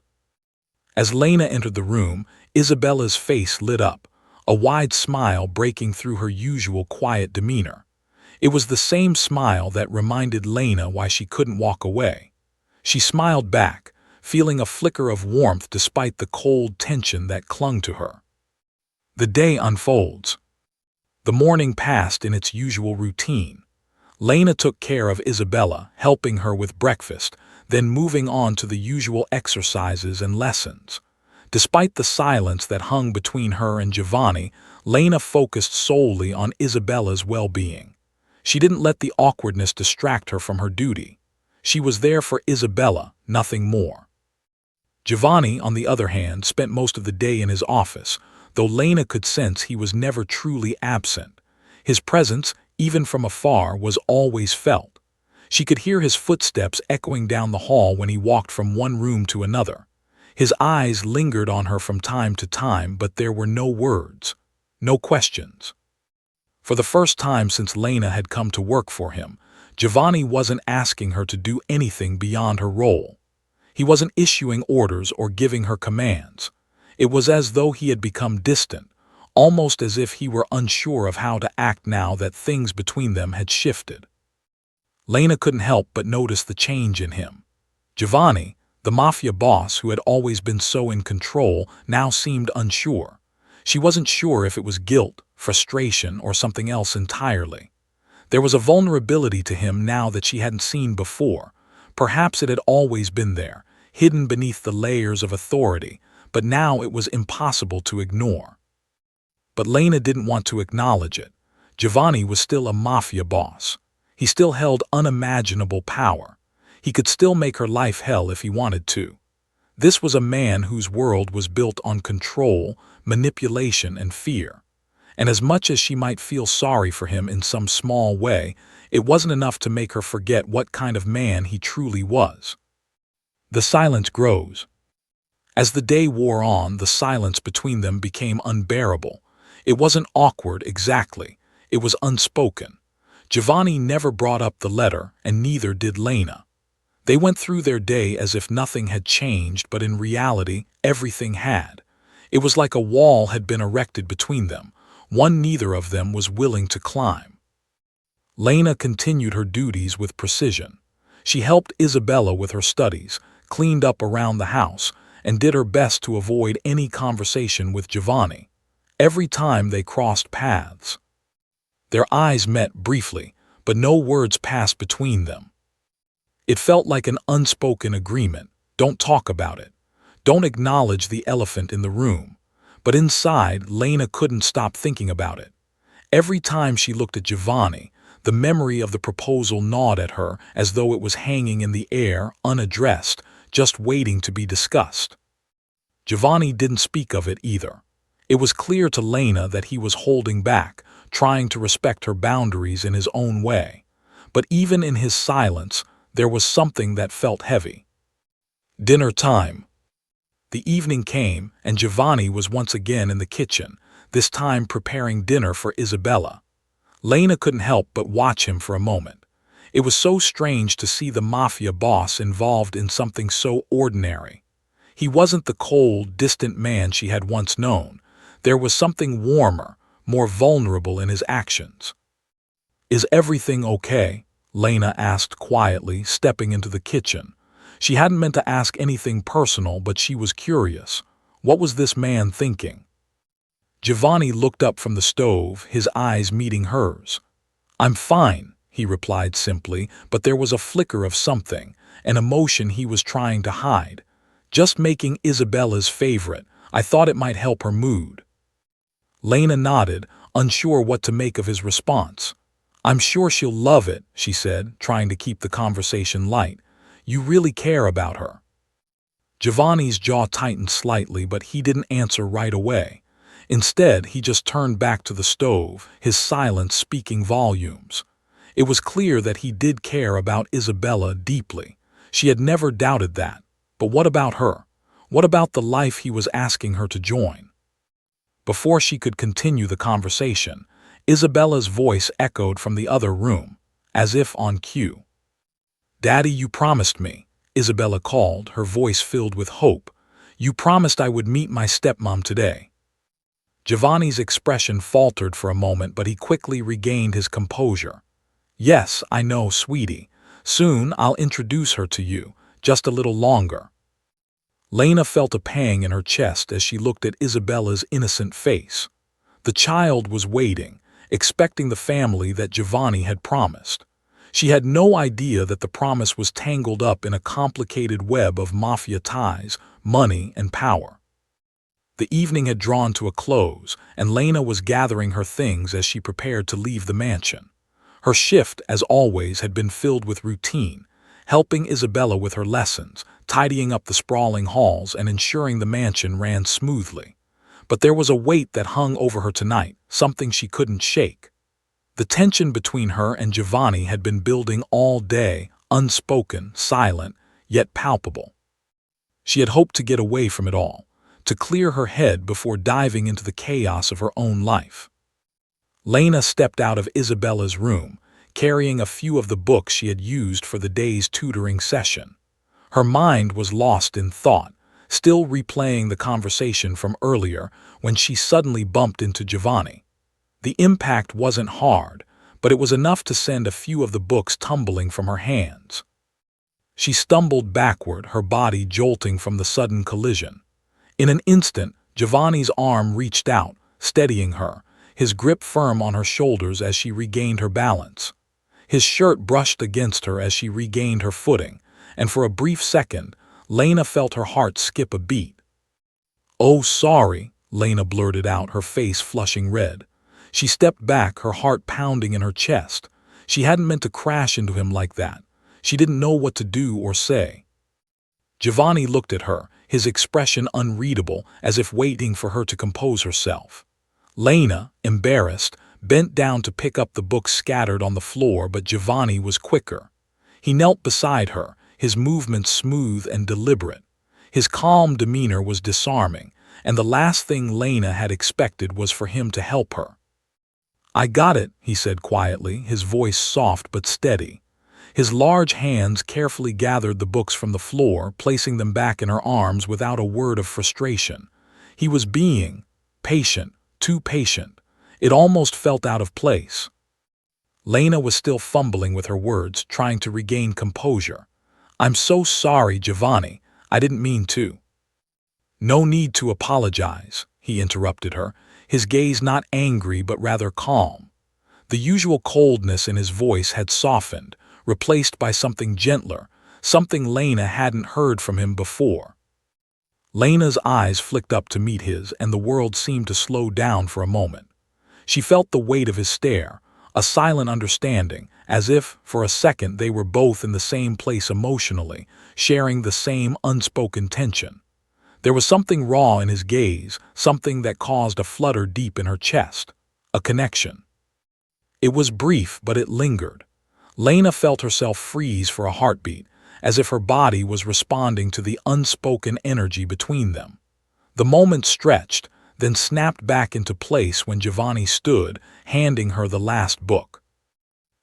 As Lena entered the room, Isabella's face lit up, a wide smile breaking through her usual quiet demeanor. It was the same smile that reminded Lena why she couldn't walk away. She smiled back, feeling a flicker of warmth despite the cold tension that clung to her. The day unfolds. The morning passed in its usual routine. Lena took care of Isabella, helping her with breakfast, then moving on to the usual exercises and lessons. Despite the silence that hung between her and Giovanni, Lena focused solely on Isabella's well-being. She didn't let the awkwardness distract her from her duty. She was there for Isabella, nothing more. Giovanni, on the other hand, spent most of the day in his office, though Lena could sense he was never truly absent. His presence, even from afar, was always felt. She could hear his footsteps echoing down the hall when he walked from one room to another. His eyes lingered on her from time to time, but there were no words, no questions. For the first time since Lena had come to work for him, Giovanni wasn't asking her to do anything beyond her role. He wasn't issuing orders or giving her commands. It was as though he had become distant, almost as if he were unsure of how to act now that things between them had shifted. Lena couldn't help but notice the change in him. Giovanni, the Mafia boss who had always been so in control, now seemed unsure. She wasn't sure if it was guilt, frustration, or something else entirely. There was a vulnerability to him now that she hadn't seen before. Perhaps it had always been there, hidden beneath the layers of authority, but now it was impossible to ignore. But Lena didn't want to acknowledge it. Giovanni was still a Mafia boss. He still held unimaginable power. He could still make her life hell if he wanted to. This was a man whose world was built on control, manipulation, and fear. And as much as she might feel sorry for him in some small way, it wasn't enough to make her forget what kind of man he truly was. The silence grows. As the day wore on, the silence between them became unbearable. It wasn't awkward exactly. It was unspoken. Giovanni never brought up the letter, and neither did Lena. They went through their day as if nothing had changed, but in reality, everything had. It was like a wall had been erected between them, one neither of them was willing to climb. Lena continued her duties with precision. She helped Isabella with her studies, cleaned up around the house, and did her best to avoid any conversation with Giovanni. Every time they crossed paths, their eyes met briefly, but no words passed between them. It felt like an unspoken agreement. Don't talk about it. Don't acknowledge the elephant in the room. But inside, Lena couldn't stop thinking about it. Every time she looked at Giovanni, the memory of the proposal gnawed at her as though it was hanging in the air, unaddressed, just waiting to be discussed. Giovanni didn't speak of it either. It was clear to Lena that he was holding back, trying to respect her boundaries in his own way. But even in his silence, there was something that felt heavy. Dinner time. The evening came, and Giovanni was once again in the kitchen, this time preparing dinner for Isabella. Lena couldn't help but watch him for a moment. It was so strange to see the Mafia boss involved in something so ordinary. He wasn't the cold, distant man she had once known. There was something warmer, more vulnerable in his actions. "Is everything okay?" Lena asked quietly, stepping into the kitchen. She hadn't meant to ask anything personal, but she was curious. What was this man thinking? Giovanni looked up from the stove, his eyes meeting hers. "I'm fine," he replied simply, but there was a flicker of something, an emotion he was trying to hide. "Just making Isabella's favorite. I thought it might help her mood." Lena nodded, unsure what to make of his response. "I'm sure she'll love it," she said, trying to keep the conversation light. "You really care about her." Giovanni's jaw tightened slightly, but he didn't answer right away. Instead, he just turned back to the stove, his silence speaking volumes. It was clear that he did care about Isabella deeply. She had never doubted that. But what about her? What about the life he was asking her to join? Before she could continue the conversation, Isabella's voice echoed from the other room, as if on cue. "Daddy, you promised me," Isabella called, her voice filled with hope. "You promised I would meet my stepmom today." Giovanni's expression faltered for a moment, but he quickly regained his composure. "Yes, I know, sweetie. Soon I'll introduce her to you, just a little longer." Lena felt a pang in her chest as she looked at Isabella's innocent face. The child was waiting, expecting the family that Giovanni had promised. She had no idea that the promise was tangled up in a complicated web of Mafia ties, money, and power. The evening had drawn to a close, and Lena was gathering her things as she prepared to leave the mansion. Her shift, as always, had been filled with routine, helping Isabella with her lessons, tidying up the sprawling halls, and ensuring the mansion ran smoothly. But there was a weight that hung over her tonight, something she couldn't shake. The tension between her and Giovanni had been building all day, unspoken, silent, yet palpable. She had hoped to get away from it all, to clear her head before diving into the chaos of her own life. Lena stepped out of Isabella's room, carrying a few of the books she had used for the day's tutoring session. Her mind was lost in thought, still replaying the conversation from earlier when she suddenly bumped into Giovanni. The impact wasn't hard, but it was enough to send a few of the books tumbling from her hands. She stumbled backward, her body jolting from the sudden collision. In an instant, Giovanni's arm reached out, steadying her, his grip firm on her shoulders as she regained her balance. His shirt brushed against her as she regained her footing, and for a brief second, Lena felt her heart skip a beat. "Oh, sorry," Lena blurted out, her face flushing red. She stepped back, her heart pounding in her chest. She hadn't meant to crash into him like that. She didn't know what to do or say. Giovanni looked at her, his expression unreadable, as if waiting for her to compose herself. Lena, embarrassed, bent down to pick up the books scattered on the floor, but Giovanni was quicker. He knelt beside her, his movements smooth and deliberate. His calm demeanor was disarming, and the last thing Lena had expected was for him to help her. "I got it," he said quietly, his voice soft but steady. His large hands carefully gathered the books from the floor, placing them back in her arms without a word of frustration. He was being patient, too patient. It almost felt out of place. Lena was still fumbling with her words, trying to regain composure. "I'm so sorry, Giovanni. I didn't mean to." "No need to apologize," he interrupted her, his gaze not angry but rather calm. The usual coldness in his voice had softened, replaced by something gentler, something Lena hadn't heard from him before. Lena's eyes flicked up to meet his, and the world seemed to slow down for a moment. She felt the weight of his stare, a silent understanding, as if, for a second, they were both in the same place emotionally, sharing the same unspoken tension. There was something raw in his gaze, something that caused a flutter deep in her chest, a connection. It was brief, but it lingered. Lena felt herself freeze for a heartbeat, as if her body was responding to the unspoken energy between them. The moment stretched, then snapped back into place when Giovanni stood, handing her the last book.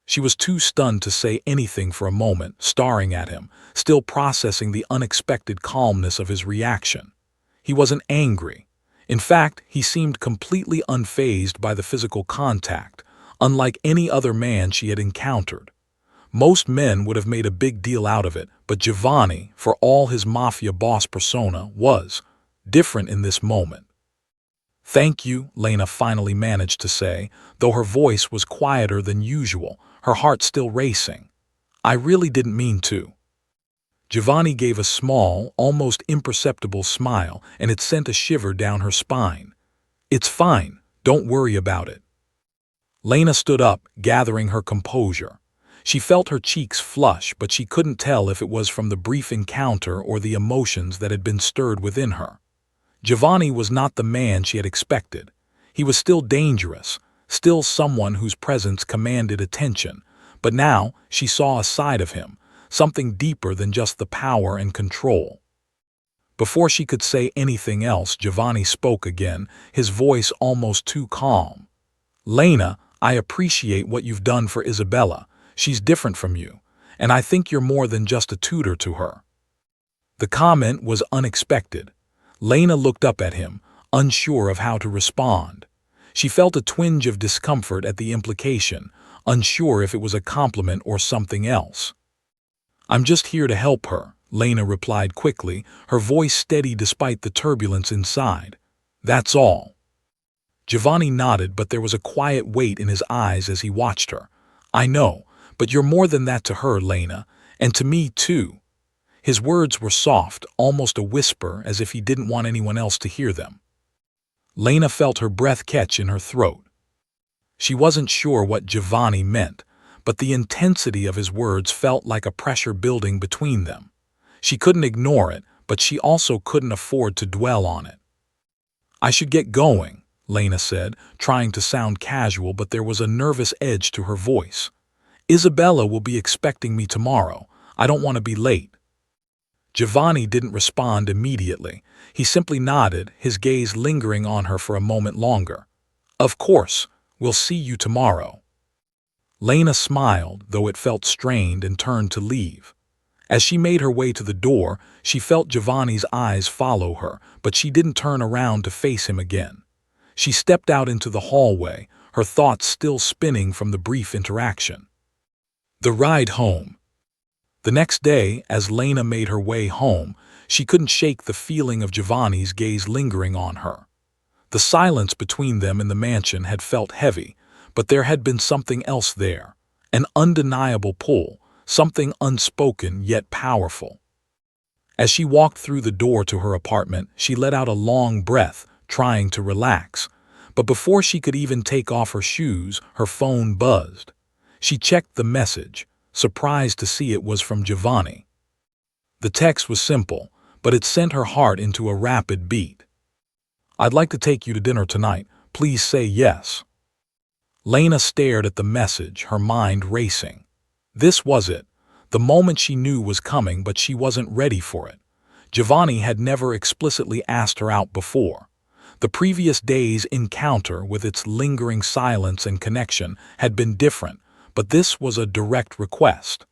She was too stunned to say anything for a moment, staring at him, still processing the unexpected calmness of his reaction. He wasn't angry. In fact, he seemed completely unfazed by the physical contact, unlike any other man she had encountered. Most men would have made a big deal out of it, but Giovanni, for all his mafia boss persona, was different in this moment. "Thank you," Lena finally managed to say, though her voice was quieter than usual, her heart still racing. "I really didn't mean to." Giovanni gave a small, almost imperceptible smile, and it sent a shiver down her spine. "It's fine. Don't worry about it." Lena stood up, gathering her composure. She felt her cheeks flush, but she couldn't tell if it was from the brief encounter or the emotions that had been stirred within her. Giovanni was not the man she had expected. He was still dangerous, still someone whose presence commanded attention, but now she saw a side of him, something deeper than just the power and control. Before she could say anything else, Giovanni spoke again, his voice almost too calm. "Lena, I appreciate what you've done for Isabella. She's different from you, and I think you're more than just a tutor to her." The comment was unexpected. Lena looked up at him, unsure of how to respond. She felt a twinge of discomfort at the implication, unsure if it was a compliment or something else. "I'm just here to help her," Lena replied quickly, her voice steady despite the turbulence inside. "That's all." Giovanni nodded, but there was a quiet weight in his eyes as he watched her. "I know, but you're more than that to her, Lena, and to me too." His words were soft, almost a whisper, as if he didn't want anyone else to hear them. Lena felt her breath catch in her throat. She wasn't sure what Giovanni meant, but the intensity of his words felt like a pressure building between them. She couldn't ignore it, but she also couldn't afford to dwell on it. "I should get going," Lena said, trying to sound casual, but there was a nervous edge to her voice. "Isabella will be expecting me tomorrow. I don't want to be late." Giovanni didn't respond immediately. He simply nodded, his gaze lingering on her for a moment longer. "Of course, we'll see you tomorrow." Lena smiled, though it felt strained, and turned to leave. As she made her way to the door, she felt Giovanni's eyes follow her, but she didn't turn around to face him again. She stepped out into the hallway, her thoughts still spinning from the brief interaction. The ride home. The next day, as Lena made her way home, she couldn't shake the feeling of Giovanni's gaze lingering on her. The silence between them in the mansion had felt heavy, but there had been something else there, an undeniable pull, something unspoken yet powerful. As she walked through the door to her apartment, she let out a long breath, trying to relax. But before she could even take off her shoes, her phone buzzed. She checked the message, surprised to see it was from Giovanni. The text was simple, but it sent her heart into a rapid beat. "I'd like to take you to dinner tonight. Please say yes." Lena stared at the message, her mind racing. This was it. The moment she knew was coming, but she wasn't ready for it. Giovanni had never explicitly asked her out before. The previous day's encounter, with its lingering silence and connection, had been different, but this was a direct request.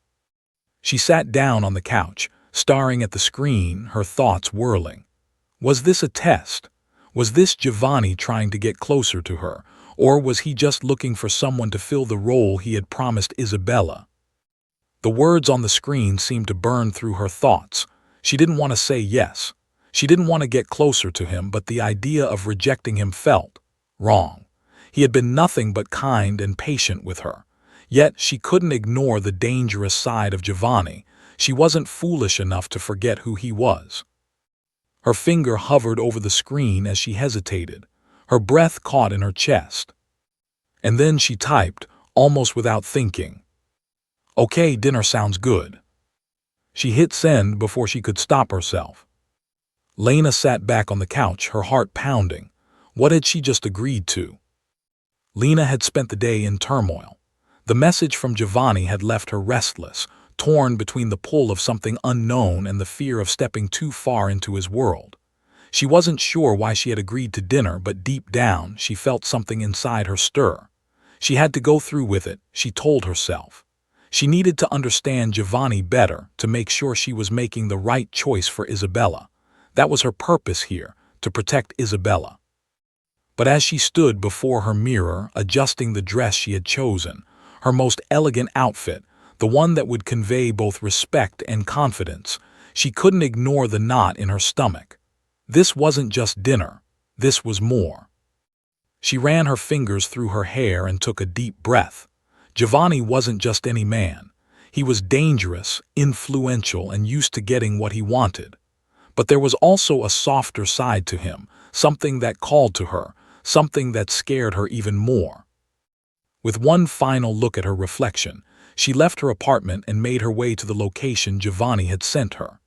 She sat down on the couch, staring at the screen, her thoughts whirling. Was this a test? Was this Giovanni trying to get closer to her, or was he just looking for someone to fill the role he had promised Isabella? The words on the screen seemed to burn through her thoughts. She didn't want to say yes. She didn't want to get closer to him, but the idea of rejecting him felt wrong. He had been nothing but kind and patient with her. Yet she couldn't ignore the dangerous side of Giovanni. She wasn't foolish enough to forget who he was. Her finger hovered over the screen as she hesitated. Her breath caught in her chest. And then she typed, almost without thinking, "Okay, dinner sounds good." She hit send before she could stop herself. Lena sat back on the couch, her heart pounding. What had she just agreed to? Lena had spent the day in turmoil. The message from Giovanni had left her restless, torn between the pull of something unknown and the fear of stepping too far into his world. She wasn't sure why she had agreed to dinner, but deep down she felt something inside her stir. She had to go through with it, she told herself. She needed to understand Giovanni better, to make sure she was making the right choice for Isabella. That was her purpose here, to protect Isabella. But as she stood before her mirror, adjusting the dress she had chosen, her most elegant outfit, the one that would convey both respect and confidence, she couldn't ignore the knot in her stomach. This wasn't just dinner. This was more. She ran her fingers through her hair and took a deep breath. Giovanni wasn't just any man. He was dangerous, influential, and used to getting what he wanted. But there was also a softer side to him, something that called to her, something that scared her even more. With one final look at her reflection, she left her apartment and made her way to the location Giovanni had sent her.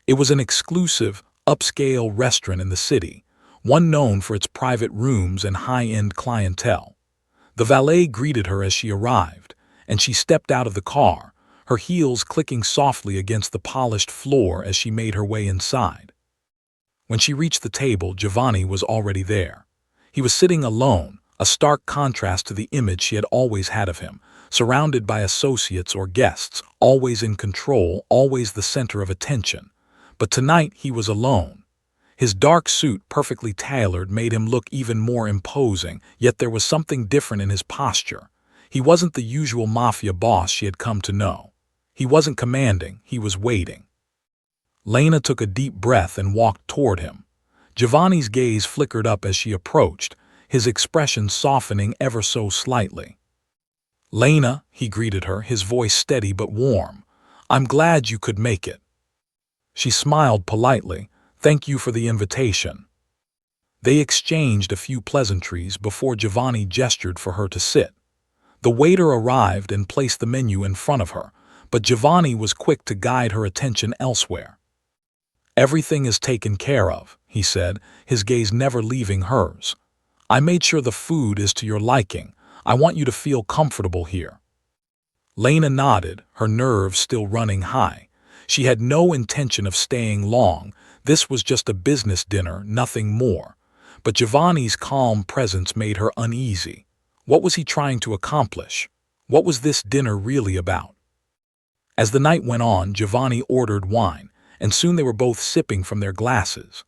It was an exclusive, upscale restaurant in the city, one known for its private rooms and high-end clientele. The valet greeted her as she arrived, and she stepped out of the car, her heels clicking softly against the polished floor as she made her way inside. When she reached the table, Giovanni was already there. He was sitting alone, a stark contrast to the image she had always had of him, surrounded by associates or guests, always in control, always the center of attention. But tonight he was alone. His dark suit, perfectly tailored, made him look even more imposing, yet there was something different in his posture. He wasn't the usual mafia boss she had come to know. He wasn't commanding, he was waiting. Lena took a deep breath and walked toward him. Giovanni's gaze flickered up as she approached, his expression softening ever so slightly. "Lena," he greeted her, his voice steady but warm. "I'm glad you could make it." She smiled politely. "Thank you for the invitation." They exchanged a few pleasantries before Giovanni gestured for her to sit. The waiter arrived and placed the menu in front of her, but Giovanni was quick to guide her attention elsewhere. "Everything is taken care of," he said, his gaze never leaving hers. "I made sure the food is to your liking. I want you to feel comfortable here." Lena nodded, her nerves still running high. She had no intention of staying long. This was just a business dinner, nothing more. But Giovanni's calm presence made her uneasy. What was he trying to accomplish? What was this dinner really about? As the night went on, Giovanni ordered wine, and soon they were both sipping from their glasses.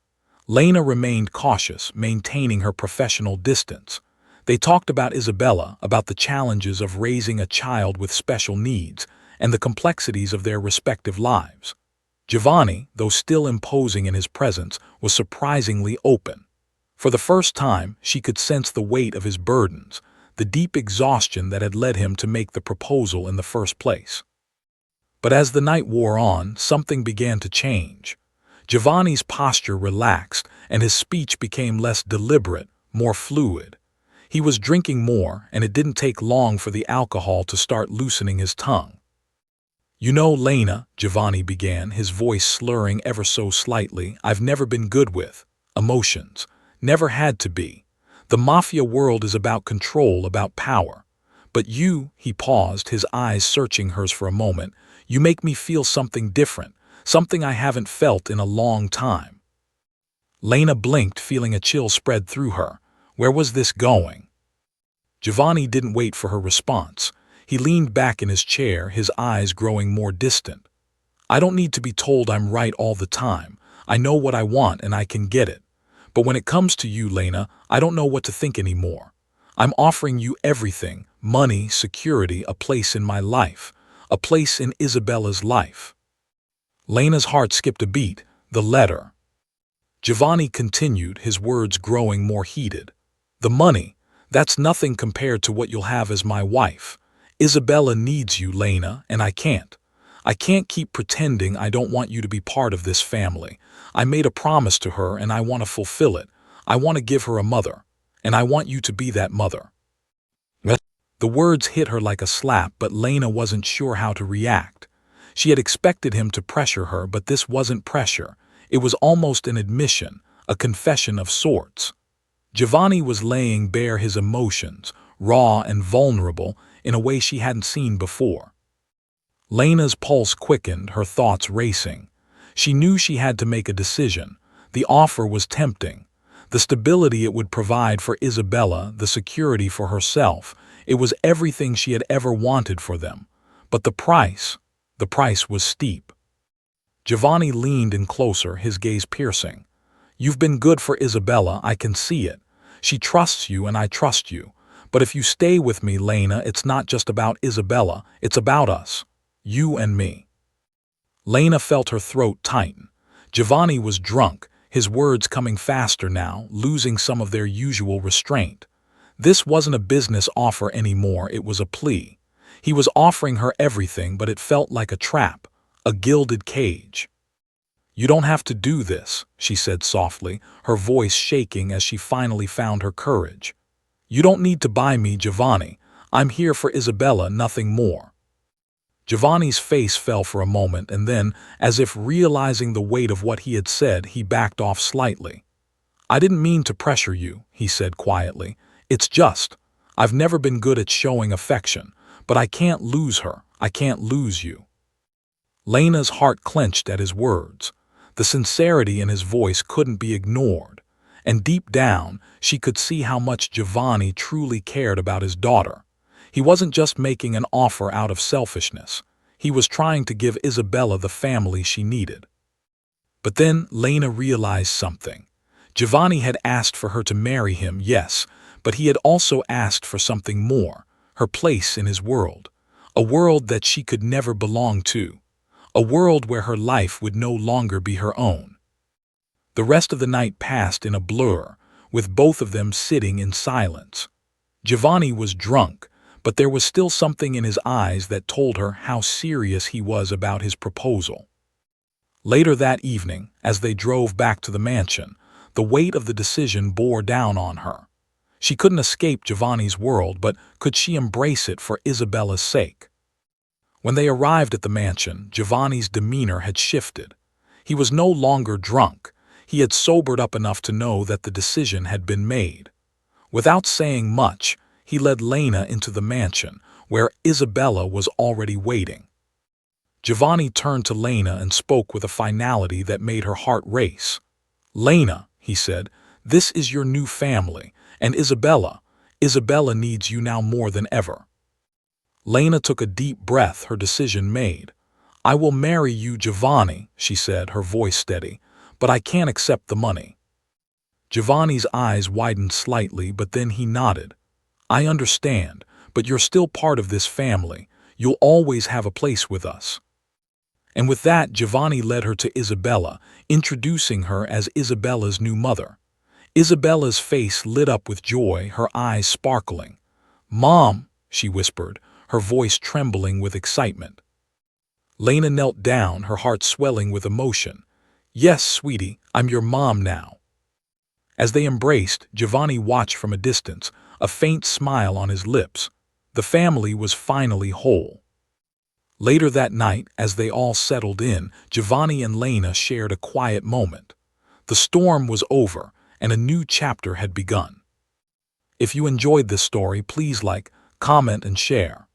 Lena remained cautious, maintaining her professional distance. They talked about Isabella, about the challenges of raising a child with special needs, and the complexities of their respective lives. Giovanni, though still imposing in his presence, was surprisingly open. For the first time, she could sense the weight of his burdens, the deep exhaustion that had led him to make the proposal in the first place. But as the night wore on, something began to change. Giovanni's posture relaxed, and his speech became less deliberate, more fluid. He was drinking more, and it didn't take long for the alcohol to start loosening his tongue. "You know, Lena," Giovanni began, his voice slurring ever so slightly, "I've never been good with emotions. Never had to be. The Mafia world is about control, about power. But you," he paused, his eyes searching hers for a moment, "you make me feel something different, something I haven't felt in a long time." Lena blinked, feeling a chill spread through her. Where was this going? Giovanni didn't wait for her response. He leaned back in his chair, his eyes growing more distant. "I don't need to be told I'm right all the time. I know what I want and I can get it. But when it comes to you, Lena, I don't know what to think anymore. I'm offering you everything: money, security, a place in my life, a place in Isabella's life." Lena's heart skipped a beat. The letter. Giovanni continued, his words growing more heated. "The money, that's nothing compared to what you'll have as my wife. Isabella needs you, Lena, and I can't. I can't keep pretending I don't want you to be part of this family. I made a promise to her and I want to fulfill it. I want to give her a mother, and I want you to be that mother." The words hit her like a slap, but Lena wasn't sure how to react. She had expected him to pressure her, but this wasn't pressure. It was almost an admission, a confession of sorts. Giovanni was laying bare his emotions, raw and vulnerable, in a way she hadn't seen before. Lena's pulse quickened, her thoughts racing. She knew she had to make a decision. The offer was tempting. The stability it would provide for Isabella, the security for herself, it was everything she had ever wanted for them. But the price was steep. Giovanni leaned in closer, his gaze piercing. "You've been good for Isabella, I can see it. She trusts you and I trust you. But if you stay with me, Lena, it's not just about Isabella, it's about us. You and me." Lena felt her throat tighten. Giovanni was drunk, his words coming faster now, losing some of their usual restraint. This wasn't a business offer anymore, it was a plea. He was offering her everything, but it felt like a trap, a gilded cage. "You don't have to do this," she said softly, her voice shaking as she finally found her courage. "You don't need to buy me, Giovanni. I'm here for Isabella, nothing more." Giovanni's face fell for a moment, and then, as if realizing the weight of what he had said, he backed off slightly. "I didn't mean to pressure you," he said quietly. "It's just, I've never been good at showing affection, but I can't lose her. I can't lose you." Lena's heart clenched at his words. The sincerity in his voice couldn't be ignored, and deep down, she could see how much Giovanni truly cared about his daughter. He wasn't just making an offer out of selfishness. He was trying to give Isabella the family she needed. But then Lena realized something. Giovanni had asked for her to marry him, yes, but he had also asked for something more, her place in his world, a world that she could never belong to, a world where her life would no longer be her own. The rest of the night passed in a blur, with both of them sitting in silence. Giovanni was drunk, but there was still something in his eyes that told her how serious he was about his proposal. Later that evening, as they drove back to the mansion, The weight of the decision bore down on her. She couldn't escape Giovanni's world, but could she embrace it for Isabella's sake? When they arrived at the mansion, Giovanni's demeanor had shifted. He was no longer drunk. He had sobered up enough to know that the decision had been made. Without saying much, he led Lena into the mansion, where Isabella was already waiting. Giovanni turned to Lena and spoke with a finality that made her heart race. "Lena," he said, "this is your new family, and Isabella needs you now more than ever." Lena took a deep breath, her decision made. "I will marry you, Giovanni," she said, her voice steady, "but I can't accept the money." Giovanni's eyes widened slightly, but then he nodded. "I understand, but you're still part of this family. You'll always have a place with us." And with that, Giovanni led her to Isabella, introducing her as Isabella's new mother. Isabella's face lit up with joy, her eyes sparkling. "Mom," she whispered, her voice trembling with excitement. Lena knelt down, her heart swelling with emotion. "Yes, sweetie, I'm your mom now." As they embraced, Giovanni watched from a distance, a faint smile on his lips. The family was finally whole. Later that night, as they all settled in, Giovanni and Lena shared a quiet moment. The storm was over, and a new chapter had begun. If you enjoyed this story, please like, comment, and share.